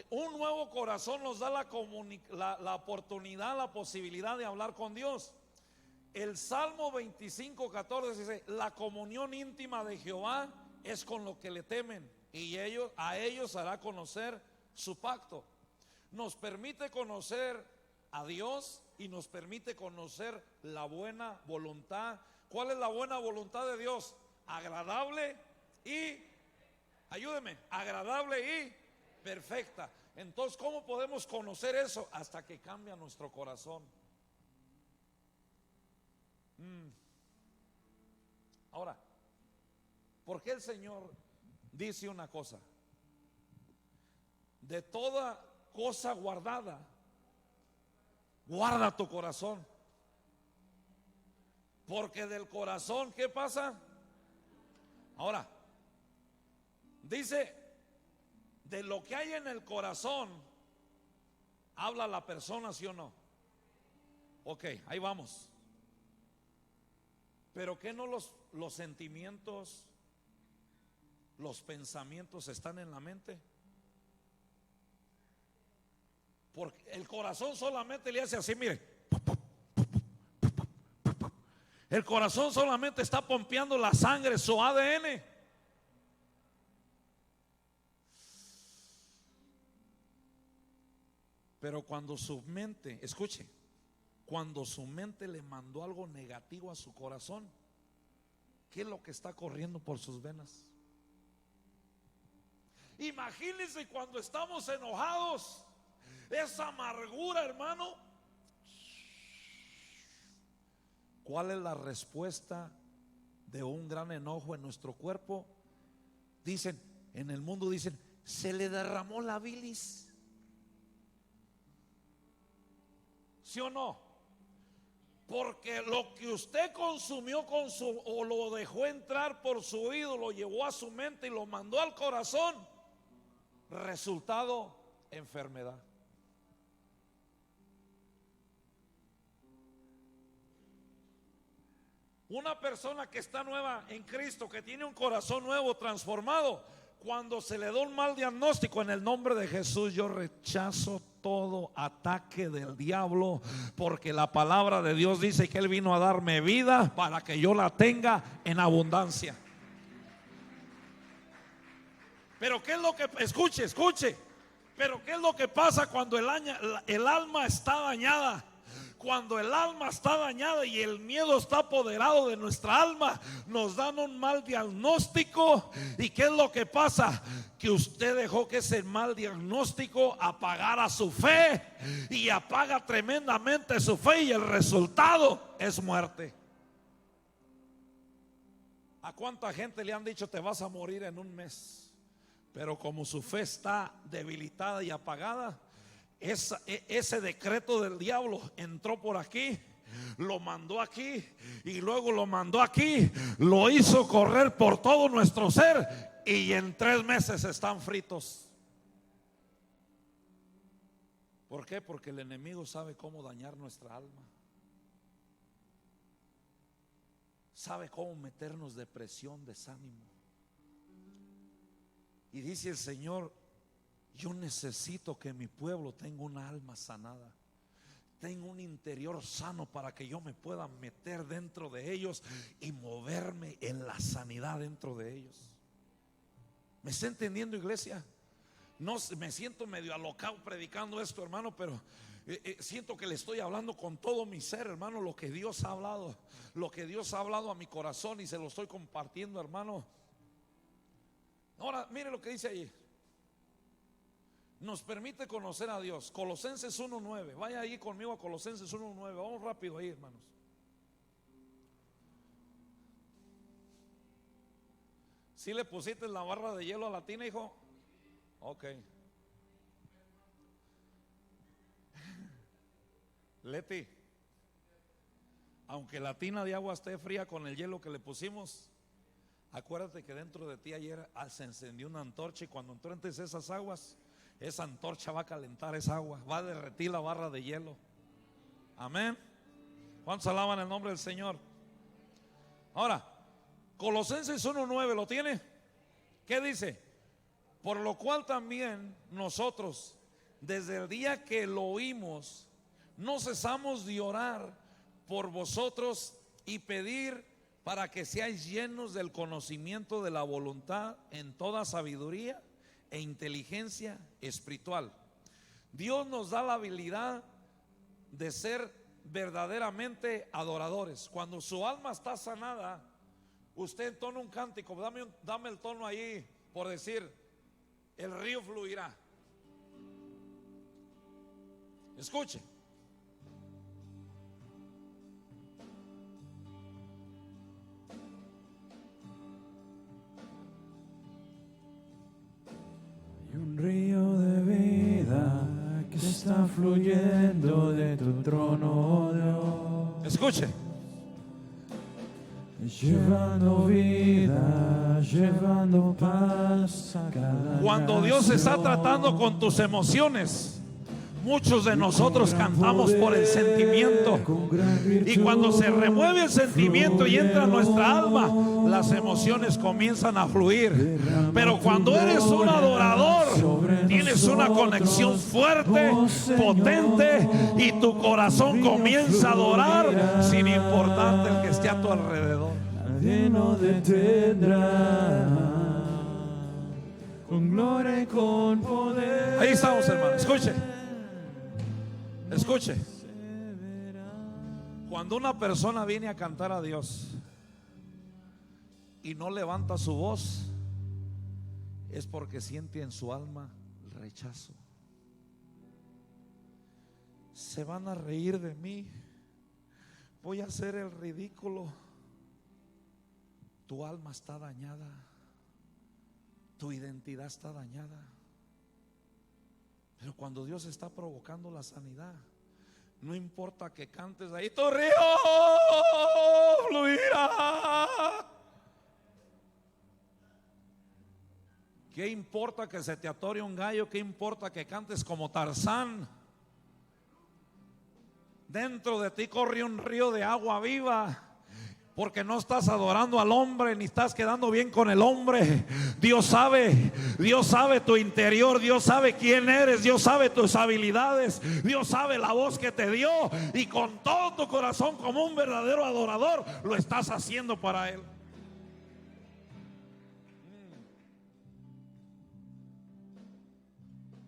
un nuevo corazón nos da la oportunidad, la posibilidad de hablar con Dios. El Salmo 25, 14 dice: la comunión íntima de Jehová es con los que le temen, y a ellos hará conocer su pacto. Nos permite conocer a Dios y nos permite conocer la buena voluntad. ¿Cuál es la buena voluntad de Dios? Agradable y, ayúdeme, agradable y perfecta. Entonces, ¿cómo podemos conocer eso? Hasta que cambia nuestro corazón. Ahora, ¿por qué el Señor dice una cosa? De toda cosa guardada, guarda tu corazón. Porque del corazón, ¿qué pasa? Ahora, dice, de lo que hay en el corazón habla la persona, ¿sí o no? Ok, ahí vamos. Pero ¿qué no los sentimientos, los pensamientos están en la mente? Porque el corazón solamente le hace así, mire. El corazón solamente está pompeando la sangre, su ADN. Pero cuando su mente, escuche, cuando su mente le mandó algo negativo a su corazón, ¿qué es lo que está corriendo por sus venas? Imagínense cuando estamos enojados. esa amargura, hermano. ¿Cuál es la respuesta de un gran enojo en nuestro cuerpo? Dicen, en el mundo dicen, se le derramó la bilis. ¿Sí o no? Porque lo que usted consumió o lo dejó entrar por su oído, lo llevó a su mente y lo mandó al corazón. Resultado, enfermedad. Una persona que está nueva en Cristo, que tiene un corazón nuevo, transformado, cuando se le da un mal diagnóstico, en el nombre de Jesús yo rechazo todo ataque del diablo, porque la palabra de Dios dice que Él vino a darme vida para que yo la tenga en abundancia. Pero ¿qué es lo que, escuche, pero qué es lo que pasa cuando el alma está dañada? Cuando el alma está dañada y el miedo está apoderado de nuestra alma, nos dan un mal diagnóstico. ¿Y qué es lo que pasa? Que usted dejó que ese mal diagnóstico apagara su fe, y apaga tremendamente su fe, y el resultado es muerte. ¿A cuánta gente le han dicho te vas a morir en un mes? Pero como su fe está debilitada y apagada, ese decreto del diablo entró por aquí, lo mandó aquí y luego lo mandó aquí, lo hizo correr por todo nuestro ser, y en 3 meses están fritos. ¿Por qué? Porque el enemigo sabe cómo dañar nuestra alma, sabe cómo meternos depresión, desánimo. Y dice el Señor: yo necesito que mi pueblo tenga una alma sanada, tenga un interior sano, para que yo me pueda meter dentro de ellos y moverme en la sanidad dentro de ellos. ¿Me está entendiendo, iglesia? No, me siento medio alocado predicando esto, hermano, pero siento que le estoy hablando con todo mi ser, hermano, lo que Dios ha hablado, lo que Dios ha hablado a mi corazón, y se lo estoy compartiendo, hermano. Ahora, mire lo que dice ahí. Nos permite conocer a Dios. Colosenses 1:9. Vaya ahí conmigo a Colosenses 1:9. Vamos rápido ahí, hermanos. ¿Sí le pusiste la barra de hielo a la tina, hijo? Ok. Leti, aunque la tina de agua esté fría con el hielo que le pusimos, acuérdate que dentro de ti ayer se encendió una antorcha, y cuando entres esas aguas, esa antorcha va a calentar esa agua, va a derretir la barra de hielo. Amén. ¿Cuántos alaban el nombre del Señor? Ahora, Colosenses 1:9, ¿lo tiene? ¿Qué dice? Por lo cual también nosotros, desde el día que lo oímos, no cesamos de orar por vosotros y pedir para que seáis llenos del conocimiento de la voluntad en toda sabiduría e inteligencia espiritual. Dios nos da la habilidad de ser verdaderamente adoradores. Cuando su alma está sanada, usted entona un cántico, dame el tono ahí, por decir, el río fluirá. Escuche. Un río de vida que está fluyendo de tu trono, Dios. Escuche. Llevando vida, llevando paz a cada Cuando Dios está tratando con tus emociones, muchos de nosotros cantamos por el sentimiento, y cuando se remueve el sentimiento y entra en nuestra alma, las emociones comienzan a fluir. Pero cuando eres un adorador, tienes una conexión fuerte, potente, y tu corazón comienza a adorar sin importar el que esté a tu alrededor. Nadie nos detendrá, con gloria y con poder. Ahí estamos, hermano. Escuche. Escuche. Cuando una persona viene a cantar a Dios y no levanta su voz, es porque siente en su alma el rechazo. Se van a reír de mí. Voy a hacer el ridículo. Tu alma está dañada. Tu identidad está dañada. Pero cuando Dios está provocando la sanidad, no importa que cantes ahí, tu río fluirá. ¿Qué importa que se te atore un gallo? ¿Qué importa que cantes como Tarzán? Dentro de ti corre un río de agua viva. Porque no estás adorando al hombre, ni estás quedando bien con el hombre. Dios sabe tu interior. Dios sabe quién eres. Dios sabe tus habilidades. Dios sabe la voz que te dio. Y con todo tu corazón, como un verdadero adorador, lo estás haciendo para Él.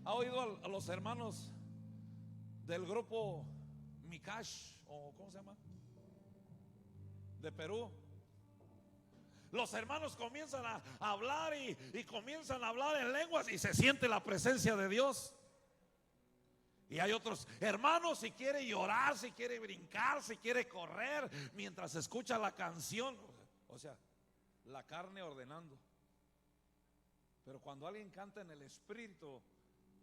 ¿Ha oído a los hermanos del grupo Mikash, o cómo se llama? De Perú. Los hermanos comienzan a hablar y comienzan a hablar en lenguas y se siente la presencia de Dios. Y hay otros hermanos, si quiere llorar, si quiere brincar, si quiere correr mientras escucha la canción. O sea, la carne ordenando. Pero cuando alguien canta en el Espíritu,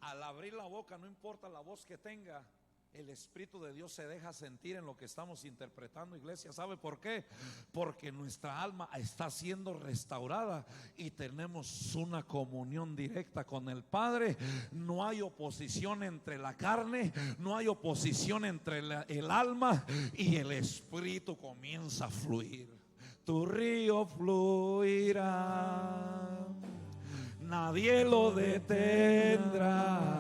al abrir la boca, no importa la voz que tenga, el Espíritu de Dios se deja sentir en lo que estamos interpretando, iglesia. ¿Sabe por qué? Porque nuestra alma está siendo restaurada y tenemos una comunión directa con el Padre. No hay oposición entre la carne, no hay oposición entre el alma, y el Espíritu comienza a fluir. Tu río fluirá, nadie lo detendrá.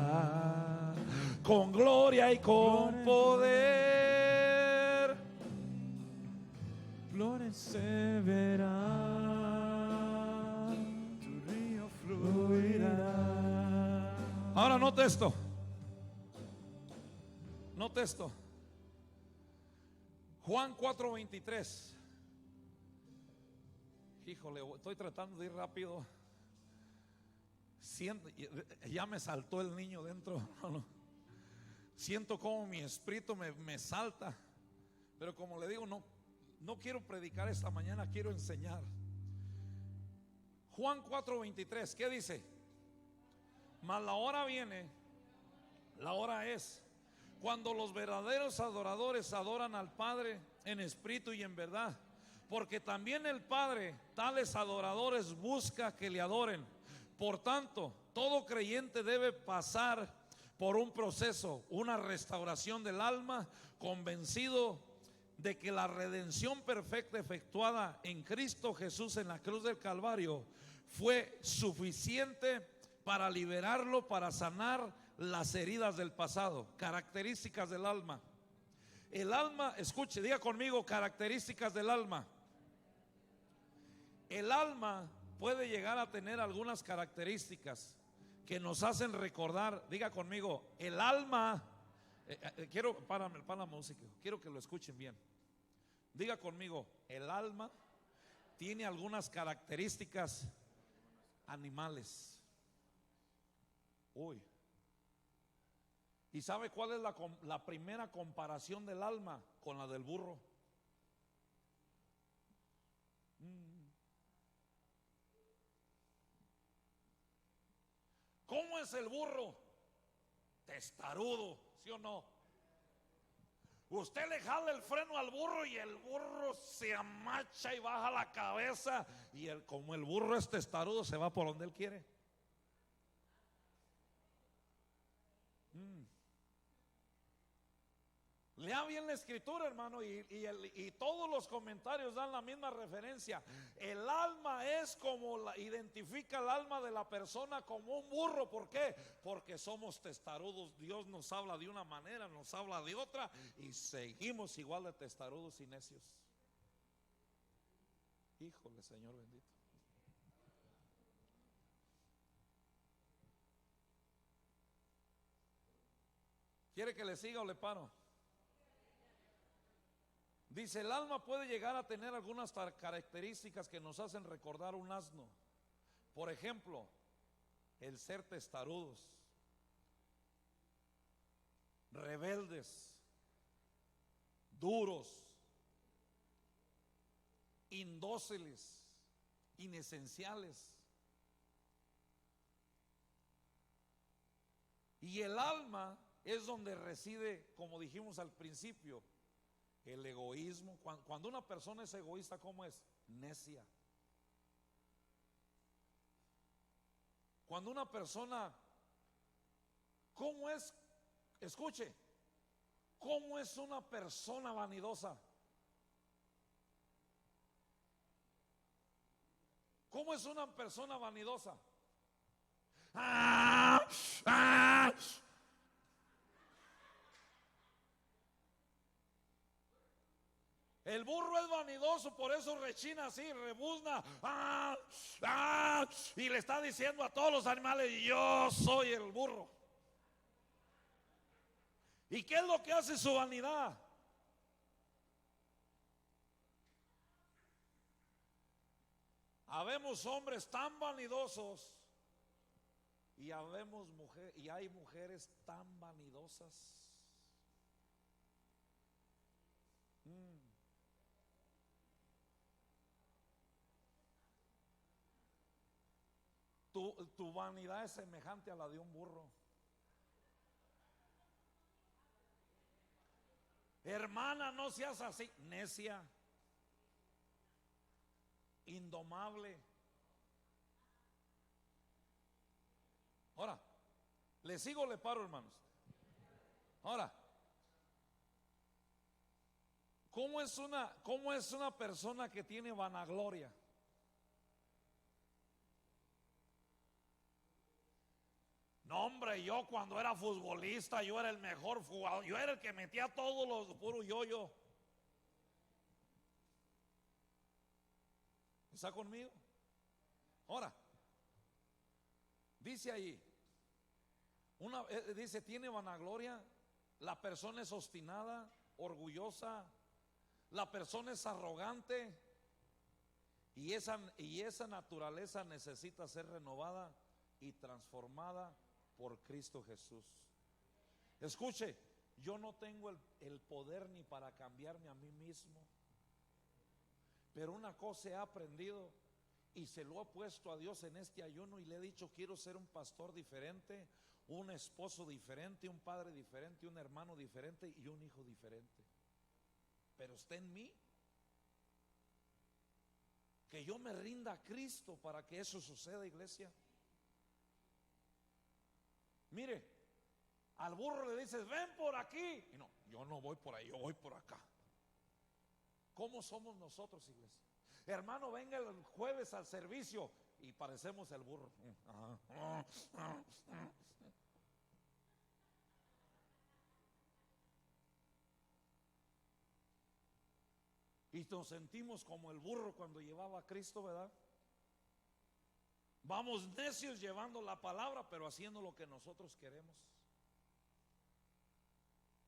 Con gloria y con poder, florecerá, tu río fluirá. Ahora note esto. Note esto. Juan 4:23. Híjole, estoy tratando de ir rápido. Ya me saltó el niño dentro. Siento como mi espíritu me salta. Pero como le digo, no quiero predicar esta mañana, quiero enseñar. Juan 4:23, ¿qué dice? Mas la hora viene, la hora es, cuando los verdaderos adoradores adoran al Padre en espíritu y en verdad. Porque también el Padre tales adoradores busca que le adoren. Por tanto, todo creyente debe pasar por un proceso, una restauración del alma, convencido de que la redención perfecta efectuada en Cristo Jesús en la cruz del Calvario fue suficiente para liberarlo, para sanar las heridas del pasado. Características del alma. El alma, escuche, diga conmigo, características del alma. El alma puede llegar a tener algunas características que nos hacen recordar. Diga conmigo, el alma, quiero, para la música, quiero que lo escuchen bien. Diga conmigo, el alma tiene algunas características animales. Uy. ¿Y sabe cuál es la primera comparación del alma? Con la del burro. ¿Cómo es el burro? Testarudo, ¿sí o no? Usted le jala el freno al burro y el burro se amacha y baja la cabeza. Y como el burro es testarudo, se va por donde él quiere. Lea bien la escritura, hermano, y todos los comentarios dan la misma referencia. El alma es como identifica el alma de la persona como un burro. ¿Por qué? Porque somos testarudos. Dios nos habla de una manera, nos habla de otra, y seguimos igual de testarudos y necios. Híjole, Señor bendito. ¿Quiere que le siga o le paro? Dice, el alma puede llegar a tener algunas características que nos hacen recordar un asno. Por ejemplo, el ser testarudos. rebeldes, duros, indóciles, inesenciales. Y el alma es donde reside, como dijimos al principio, el egoísmo. Cuando una persona es egoísta, ¿cómo es? Necia. Cuando una persona, ¿cómo es? Escuche, ¿cómo es una persona vanidosa? ¿Cómo es una persona vanidosa? ¡Ah! ¡Ah! El burro es vanidoso, por eso rechina así, rebuzna, ¡ah! ¡Ah! Y le está diciendo a todos los animales: yo soy el burro. ¿Y qué es lo que hace su vanidad? Habemos hombres tan vanidosos y hay mujeres tan vanidosas. Tu vanidad es semejante a la de un burro. Hermana, no seas así, necia, indomable. Ahora, ¿le sigo o le paro, hermanos? Ahora, ¿cómo es una persona que tiene vanagloria? No, hombre, yo cuando era futbolista, yo era el mejor jugador, yo era el que metía todos los puro yo. ¿Está conmigo? Ahora, dice ahí, dice, tiene vanagloria, la persona es obstinada, orgullosa, la persona es arrogante, y esa naturaleza necesita ser renovada y transformada por Cristo Jesús. Escuche, yo no tengo el poder ni para cambiarme a mí mismo, pero una cosa he aprendido y se lo he puesto a Dios en este ayuno y le he dicho: quiero ser un pastor diferente, un esposo diferente, un padre diferente, un hermano diferente y un hijo diferente. Pero está en mí que yo me rinda a Cristo para que eso suceda, iglesia. Mire, al burro le dices: ven por aquí, y no, yo no voy por ahí, yo voy por acá. ¿Cómo somos nosotros, iglesia? Hermano, venga el jueves al servicio y parecemos el burro. Y nos sentimos como el burro cuando llevaba a Cristo, ¿verdad? Vamos necios llevando la palabra, pero haciendo lo que nosotros queremos.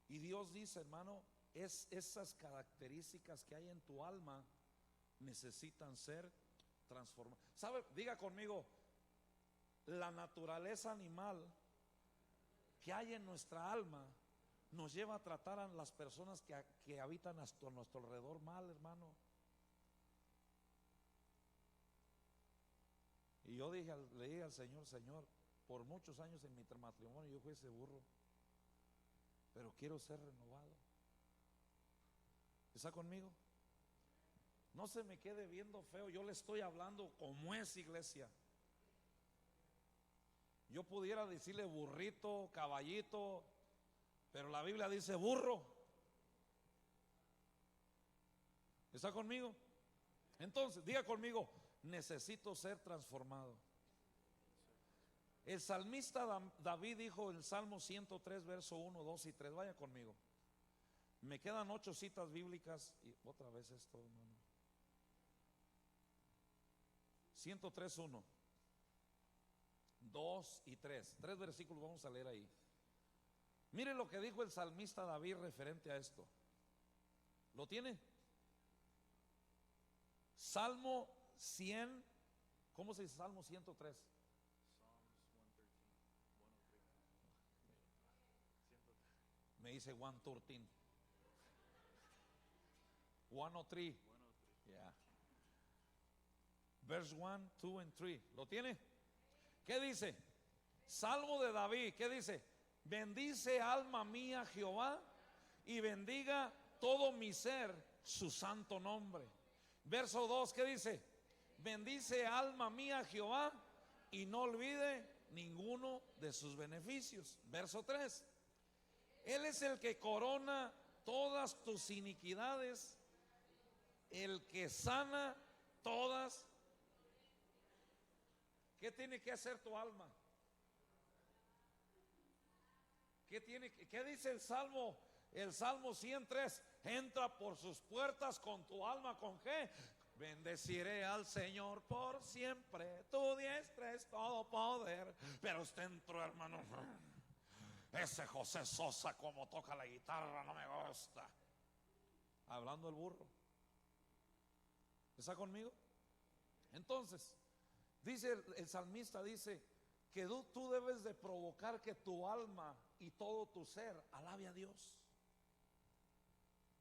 Y Dios dice, hermano, esas características que hay en tu alma necesitan ser transformadas. ¿Sabe? Diga conmigo, la naturaleza animal que hay en nuestra alma nos lleva a tratar a las personas que habitan a nuestro alrededor mal, hermano. Y yo le dije al Señor: Señor, por muchos años en mi matrimonio yo fui ese burro, pero quiero ser renovado. ¿Está conmigo? No se me quede viendo feo, yo le estoy hablando como es, iglesia. Yo pudiera decirle burrito, caballito, pero la Biblia dice burro. ¿Está conmigo? Entonces, diga conmigo: necesito ser transformado. El salmista David dijo en el Salmo 103, verso 1, 2 y 3. Vaya conmigo. Me quedan 8 citas bíblicas y otra vez esto, hermano. 103, 1, 2 y 3. 3 versículos vamos a leer ahí. Miren lo que dijo el salmista David referente a esto. ¿Lo tiene? Salmo 100. ¿Cómo se dice? Salmo 103. dice 113. 103. Yeah. Verse 1, 2 and 3. ¿Lo tiene? ¿Qué dice? Salmo de David. ¿Qué dice? Bendice alma mía Jehová y bendiga todo mi ser su santo nombre. Verso 2, ¿qué dice? Bendice alma mía Jehová y no olvide ninguno de sus beneficios. Verso 3, Él es el que corona todas tus iniquidades, el que sana todas. ¿Qué tiene que hacer tu alma? ¿Qué dice el Salmo? El Salmo 103, entra por sus puertas con tu alma, ¿con qué? Bendeciré al Señor por siempre, tu diestra es todo poder. Pero usted entró, hermano, ese José Sosa como toca la guitarra no me gusta. Hablando el burro. ¿Está conmigo? Entonces, dice el salmista, dice que tú debes de provocar que tu alma y todo tu ser alabe a Dios.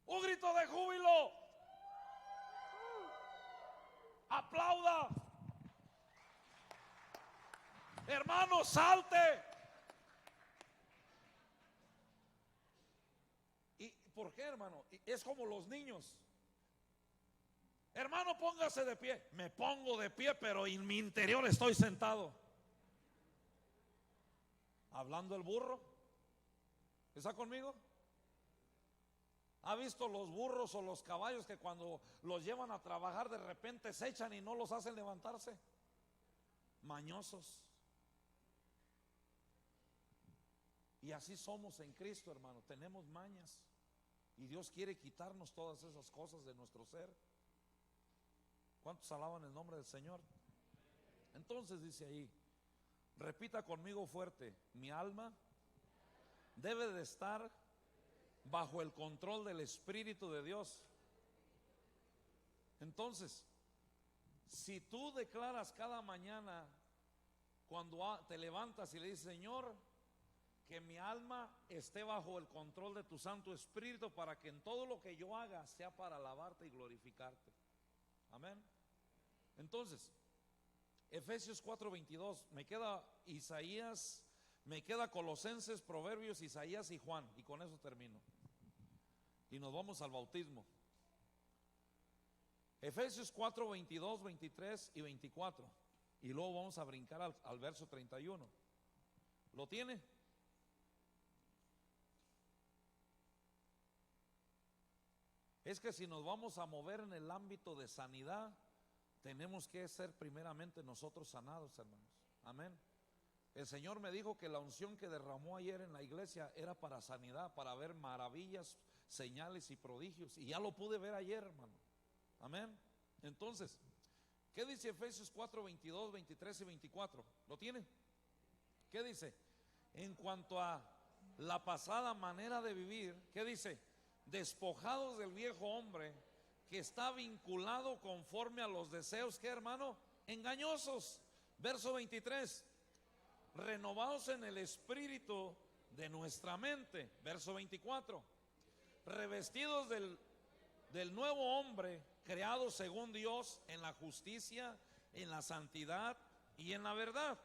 Un grito de júbilo. Aplauda. Hermano, salte. ¿Y por qué, hermano? Es como los niños. Hermano, póngase de pie. Me pongo de pie, pero en mi interior estoy sentado. Hablando el burro. ¿Está conmigo? ¿Ha visto los burros o los caballos que cuando los llevan a trabajar de repente se echan y no los hacen levantarse? Mañosos. Y así somos en Cristo, hermano. Tenemos mañas. Y Dios quiere quitarnos todas esas cosas de nuestro ser. ¿Cuántos alaban el nombre del Señor? Entonces dice ahí, repita conmigo fuerte: mi alma debe de estar bajo el control del Espíritu de Dios. Entonces, si tú declaras cada mañana cuando te levantas y le dices: Señor, que mi alma esté bajo el control de tu Santo Espíritu, para que en todo lo que yo haga sea para alabarte y glorificarte. Amén. Entonces, Efesios 4:22, me queda Isaías, me queda Colosenses, Proverbios, Isaías y Juan, y con eso termino. Y nos vamos al bautismo. Efesios 4:22, 23 y 24. Y luego vamos a brincar al verso 31. ¿Lo tiene? Es que si nos vamos a mover en el ámbito de sanidad, tenemos que ser primeramente nosotros sanados, hermanos. Amén. El Señor me dijo que la unción que derramó ayer en la iglesia era para sanidad, para ver maravillas, señales y prodigios. Y ya lo pude ver ayer, hermano. Amén. Entonces, ¿qué dice Efesios 4, 22, 23 y 24? ¿Lo tiene? ¿Qué dice? En cuanto a la pasada manera de vivir, ¿qué dice? Despojados del viejo hombre que está vinculado conforme a los deseos, ¿qué, hermano? Engañosos. Verso 23. Renovados en el espíritu de nuestra mente. Verso 24. Revestidos del nuevo hombre, creado según Dios en la justicia, en la santidad y en la verdad.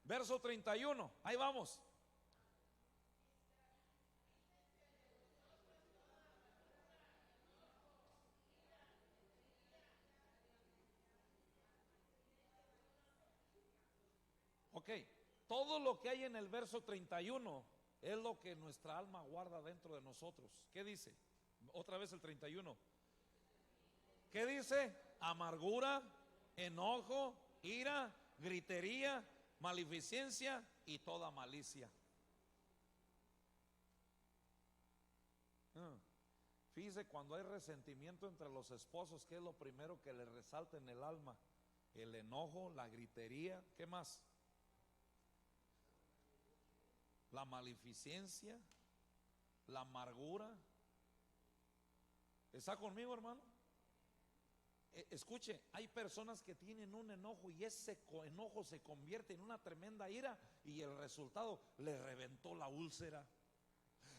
Verso 31. Ahí vamos. Ok, todo lo que hay en el verso 31 es lo que nuestra alma guarda dentro de nosotros. ¿Qué dice? Otra vez el 31. ¿Qué dice? Amargura, enojo, ira, gritería, maleficencia y toda malicia. Fíjese, cuando hay resentimiento entre los esposos, ¿qué es lo primero que le resalta en el alma? El enojo, la gritería, ¿qué más? La maleficencia, la amargura. ¿Está conmigo, hermano? Escuche, hay personas que tienen un enojo y ese enojo se convierte en una tremenda ira y el resultado le reventó la úlcera,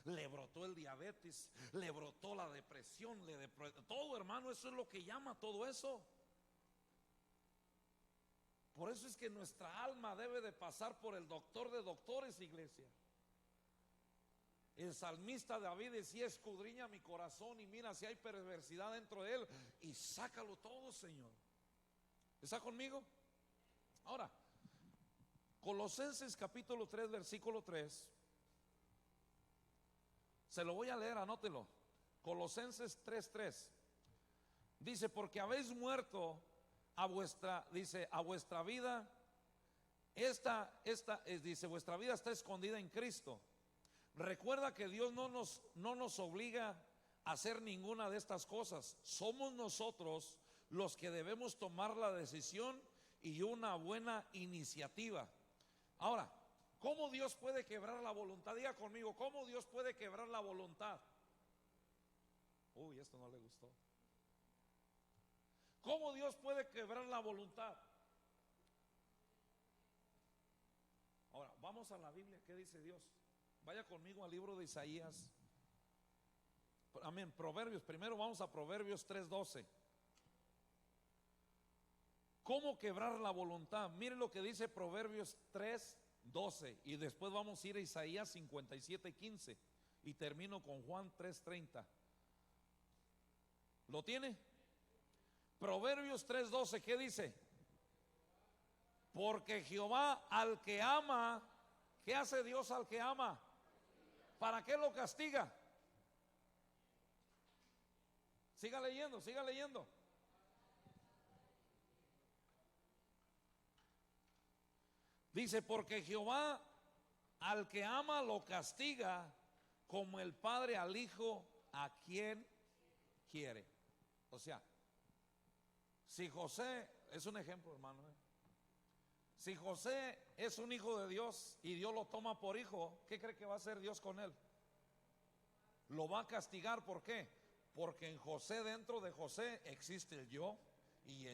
le brotó el diabetes, le brotó la depresión, todo, hermano, eso es lo que llama todo eso. Por eso es que nuestra alma debe de pasar por el doctor de doctores, iglesia. El salmista David decía: escudriña mi corazón y mira si hay perversidad dentro de él y sácalo todo, Señor. ¿Está conmigo? Ahora, Colosenses capítulo 3, versículo 3. Se lo voy a leer, anótelo. Colosenses 3:3. Dice: porque habéis muerto a vuestra vida. Dice: vuestra vida está escondida en Cristo. Recuerda que Dios no nos obliga a hacer ninguna de estas cosas. Somos nosotros los que debemos tomar la decisión y una buena iniciativa. Ahora, ¿cómo Dios puede quebrar la voluntad? Diga conmigo, ¿cómo Dios puede quebrar la voluntad? Uy, esto no le gustó. ¿Cómo Dios puede quebrar la voluntad? Ahora, vamos a la Biblia. ¿Qué dice Dios? Vaya conmigo al libro de Isaías. Amén. Proverbios. Primero vamos a Proverbios 3:12. ¿Cómo quebrar la voluntad? Miren lo que dice Proverbios 3:12. Y después vamos a ir a Isaías 57:15. Y termino con Juan 3:30. ¿Lo tiene? Proverbios 3:12. ¿Qué dice? Porque Jehová al que ama, ¿qué hace Dios al que ama? ¿Para qué lo castiga? Siga leyendo, siga leyendo. Dice: porque Jehová al que ama lo castiga, como el padre al hijo a quien quiere. O sea, si José, es un ejemplo, hermano, si José es un hijo de Dios y Dios lo toma por hijo, ¿qué cree que va a hacer Dios con él? Lo va a castigar. ¿Por qué? Porque en José, dentro de José, existe el yo y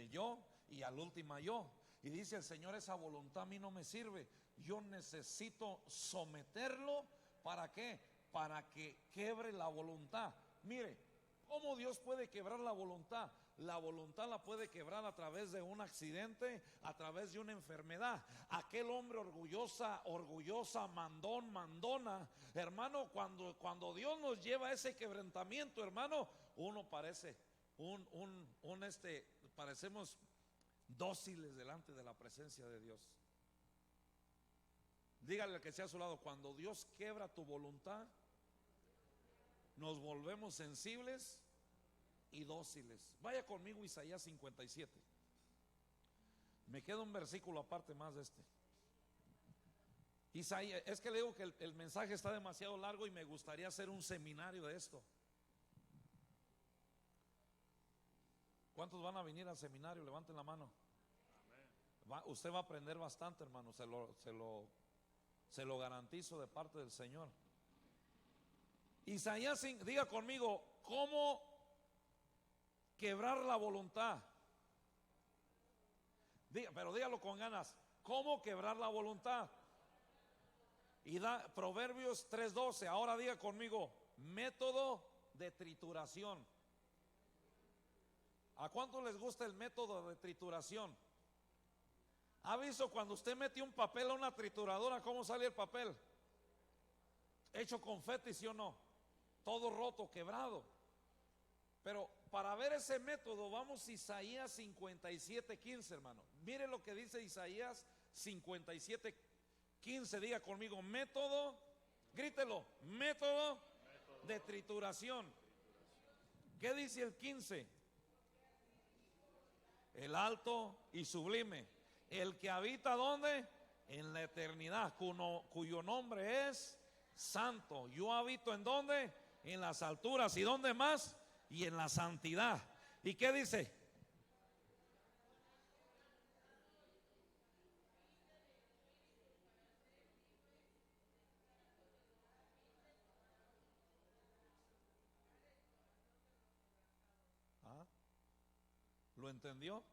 al última yo. Y dice el Señor: esa voluntad a mí no me sirve. Yo necesito someterlo. ¿Para qué? Para que quebre la voluntad. Mire, ¿cómo Dios puede quebrar la voluntad? La voluntad la puede quebrar a través de un accidente, a través de una enfermedad. Aquel hombre orgullosa, mandona, hermano, cuando Dios nos lleva a ese quebrantamiento, hermano, uno parece parecemos dóciles delante de la presencia de Dios. Dígale al que sea a su lado: cuando Dios quiebra tu voluntad, nos volvemos sensibles y dóciles. Vaya conmigo Isaías 57. Me queda un versículo aparte más de este. Isaías, es que le digo que el mensaje está demasiado largo y me gustaría hacer un seminario de esto. ¿Cuántos van a venir al seminario? Levanten la mano. Usted va a aprender bastante, hermano, se lo garantizo de parte del Señor. Isaías, diga conmigo, ¿cómo quebrar la voluntad? Pero dígalo con ganas. ¿Cómo quebrar la voluntad? Y da Proverbios 3:12. Ahora diga conmigo: método de trituración. ¿A cuánto les gusta el método de trituración? ¿Ha visto cuando usted mete un papel a una trituradora cómo sale el papel? Hecho confeti, ¿sí o no? Todo roto, quebrado. Pero para ver ese método vamos a Isaías 57:15, hermano. Mire lo que dice Isaías 57:15. Diga conmigo: método, grítelo, método de trituración. ¿Qué dice el 15? El alto y sublime, el que habita ¿dónde? En la eternidad, cuyo nombre es santo. Yo habito ¿en dónde? En las alturas. ¿Y dónde más? Y en la santidad. ¿Y qué dice? ¿Ah? ¿Lo entendió?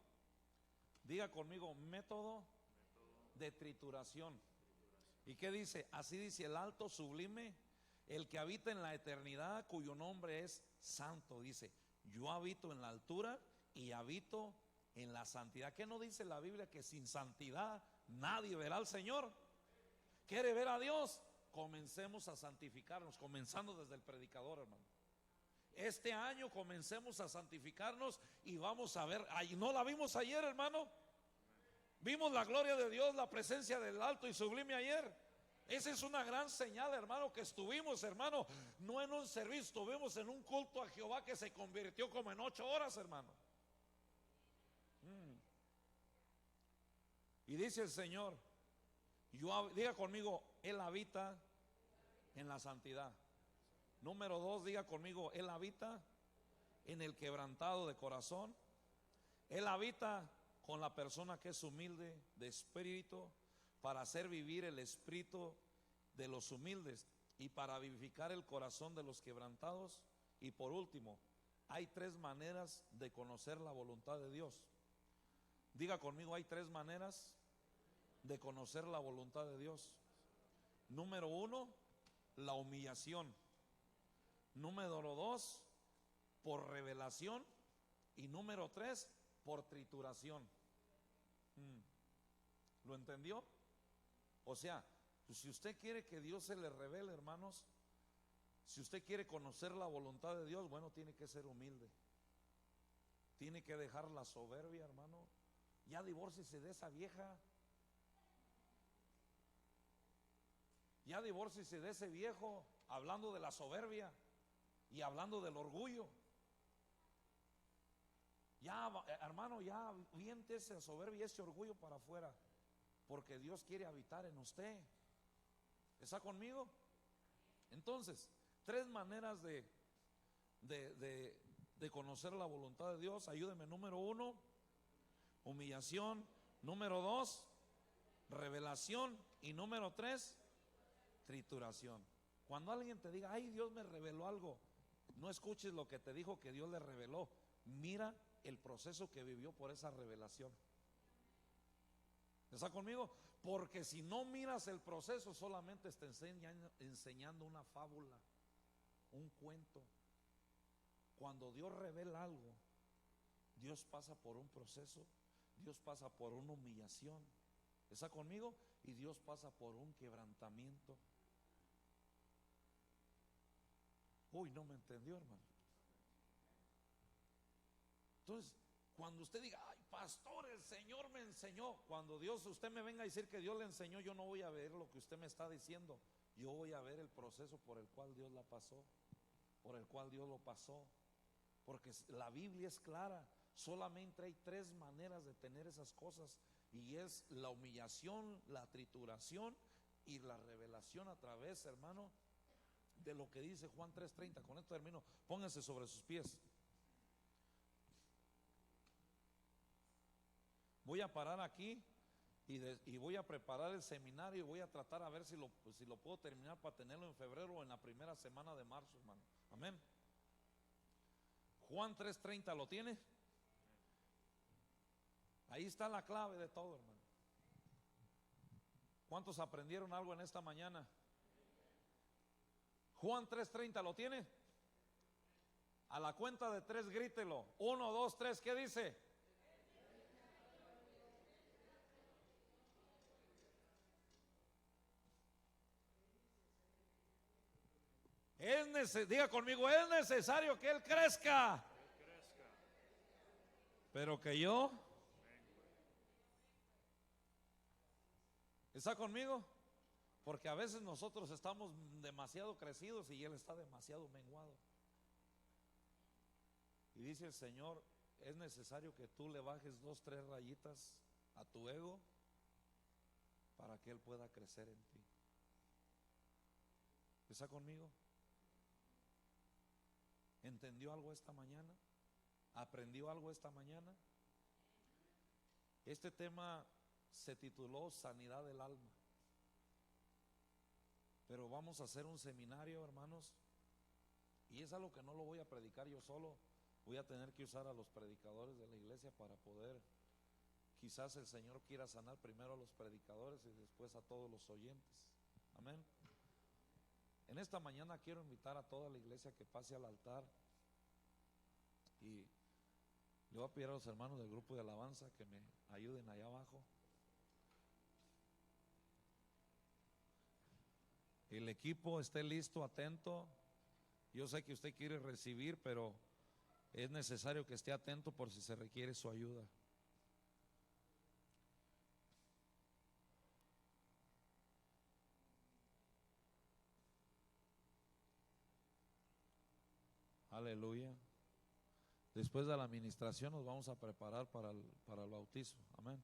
Diga conmigo: método de trituración. ¿Y qué dice? Así dice: el alto sublime, El que habita en la eternidad, cuyo nombre es santo, dice, yo habito en la altura y habito en la santidad. ¿Qué no dice la Biblia? Que sin santidad nadie verá al Señor. ¿Quiere ver a Dios? Comencemos a santificarnos, comenzando desde el predicador, hermano. Este año comencemos a santificarnos y vamos a ver. ¿No la vimos ayer, hermano? Vimos la gloria de Dios, la presencia del alto y sublime ayer. Esa es una gran señal, hermano, que estuvimos, hermano, no en un servicio, estuvimos en un culto a Jehová que se convirtió como en 8 horas, hermano. Y dice el Señor, diga conmigo, Él habita en la santidad. Número 2, diga conmigo, Él habita en el quebrantado de corazón. Él habita con la persona que es humilde de espíritu, para hacer vivir el espíritu de los humildes y para vivificar el corazón de los quebrantados. Y por último, hay 3 maneras de conocer la voluntad de Dios. Diga conmigo, hay 3 maneras de conocer la voluntad de Dios. Número 1, la humillación. Número 2, por revelación. Y número 3, por trituración. ¿Lo entendió? O sea, si usted quiere que Dios se le revele, hermanos, si usted quiere conocer la voluntad de Dios, bueno, tiene que ser humilde. Tiene que dejar la soberbia, hermano. Ya divórciese de esa vieja. Ya divórciese de ese viejo, hablando de la soberbia y hablando del orgullo. Ya, hermano, ya viente esa soberbia y ese orgullo para afuera, porque Dios quiere habitar en usted. ¿Está conmigo? Entonces, 3 maneras de conocer la voluntad de Dios. Ayúdeme. Número 1, humillación. Número 2, revelación. Y número 3, trituración. Cuando alguien te diga, ay, Dios me reveló algo, no escuches lo que te dijo que Dios le reveló. Mira el proceso que vivió por esa revelación. ¿Está conmigo? Porque si no miras el proceso, solamente está enseñando una fábula, un cuento. Cuando Dios revela algo, Dios pasa por un proceso, Dios pasa por una humillación. ¿Está conmigo? Y Dios pasa por un quebrantamiento. Uy, no me entendió, hermano. Entonces, cuando usted diga, ay, pastor, el Señor me enseñó. Cuando usted me venga a decir que Dios le enseñó, yo no voy a ver lo que usted me está diciendo. Yo voy a ver el proceso por el cual Dios la pasó, por el cual Dios lo pasó. Porque la Biblia es clara. Solamente hay 3 maneras de tener esas cosas, y es la humillación, la trituración y la revelación a través, hermano, de lo que dice Juan 3:30. Con esto termino. Pónganse sobre sus pies. Voy a parar aquí y voy a preparar el seminario y voy a tratar a ver si lo puedo terminar para tenerlo en febrero o en la primera semana de marzo, hermano. Amén. Juan 3:30, ¿lo tiene? Ahí está la clave de todo, hermano. ¿Cuántos aprendieron algo en esta mañana? Juan 3:30, ¿lo tiene? A la cuenta de 3, grítelo. 1, 2, 3, ¿qué dice? Diga conmigo, es necesario que Él crezca, pero que yo. ¿Está conmigo? Porque a veces nosotros estamos demasiado crecidos y Él está demasiado menguado. Y dice el Señor, es necesario que tú le bajes 2, 3 rayitas a tu ego para que Él pueda crecer en ti. ¿Está conmigo? ¿Entendió algo esta mañana? ¿Aprendió algo esta mañana? Este tema se tituló Sanidad del Alma. Pero vamos a hacer un seminario, hermanos, y es algo que no lo voy a predicar yo solo. Voy a tener que usar a los predicadores de la iglesia para poder, quizás el Señor quiera sanar primero a los predicadores y después a todos los oyentes. Amén. En esta mañana quiero invitar a toda la iglesia que pase al altar y le voy a pedir a los hermanos del grupo de alabanza que me ayuden allá abajo. El equipo esté listo, atento. Yo sé que usted quiere recibir, pero es necesario que esté atento por si se requiere su ayuda. Aleluya. Después de la administración nos vamos a preparar para el bautizo. Amén.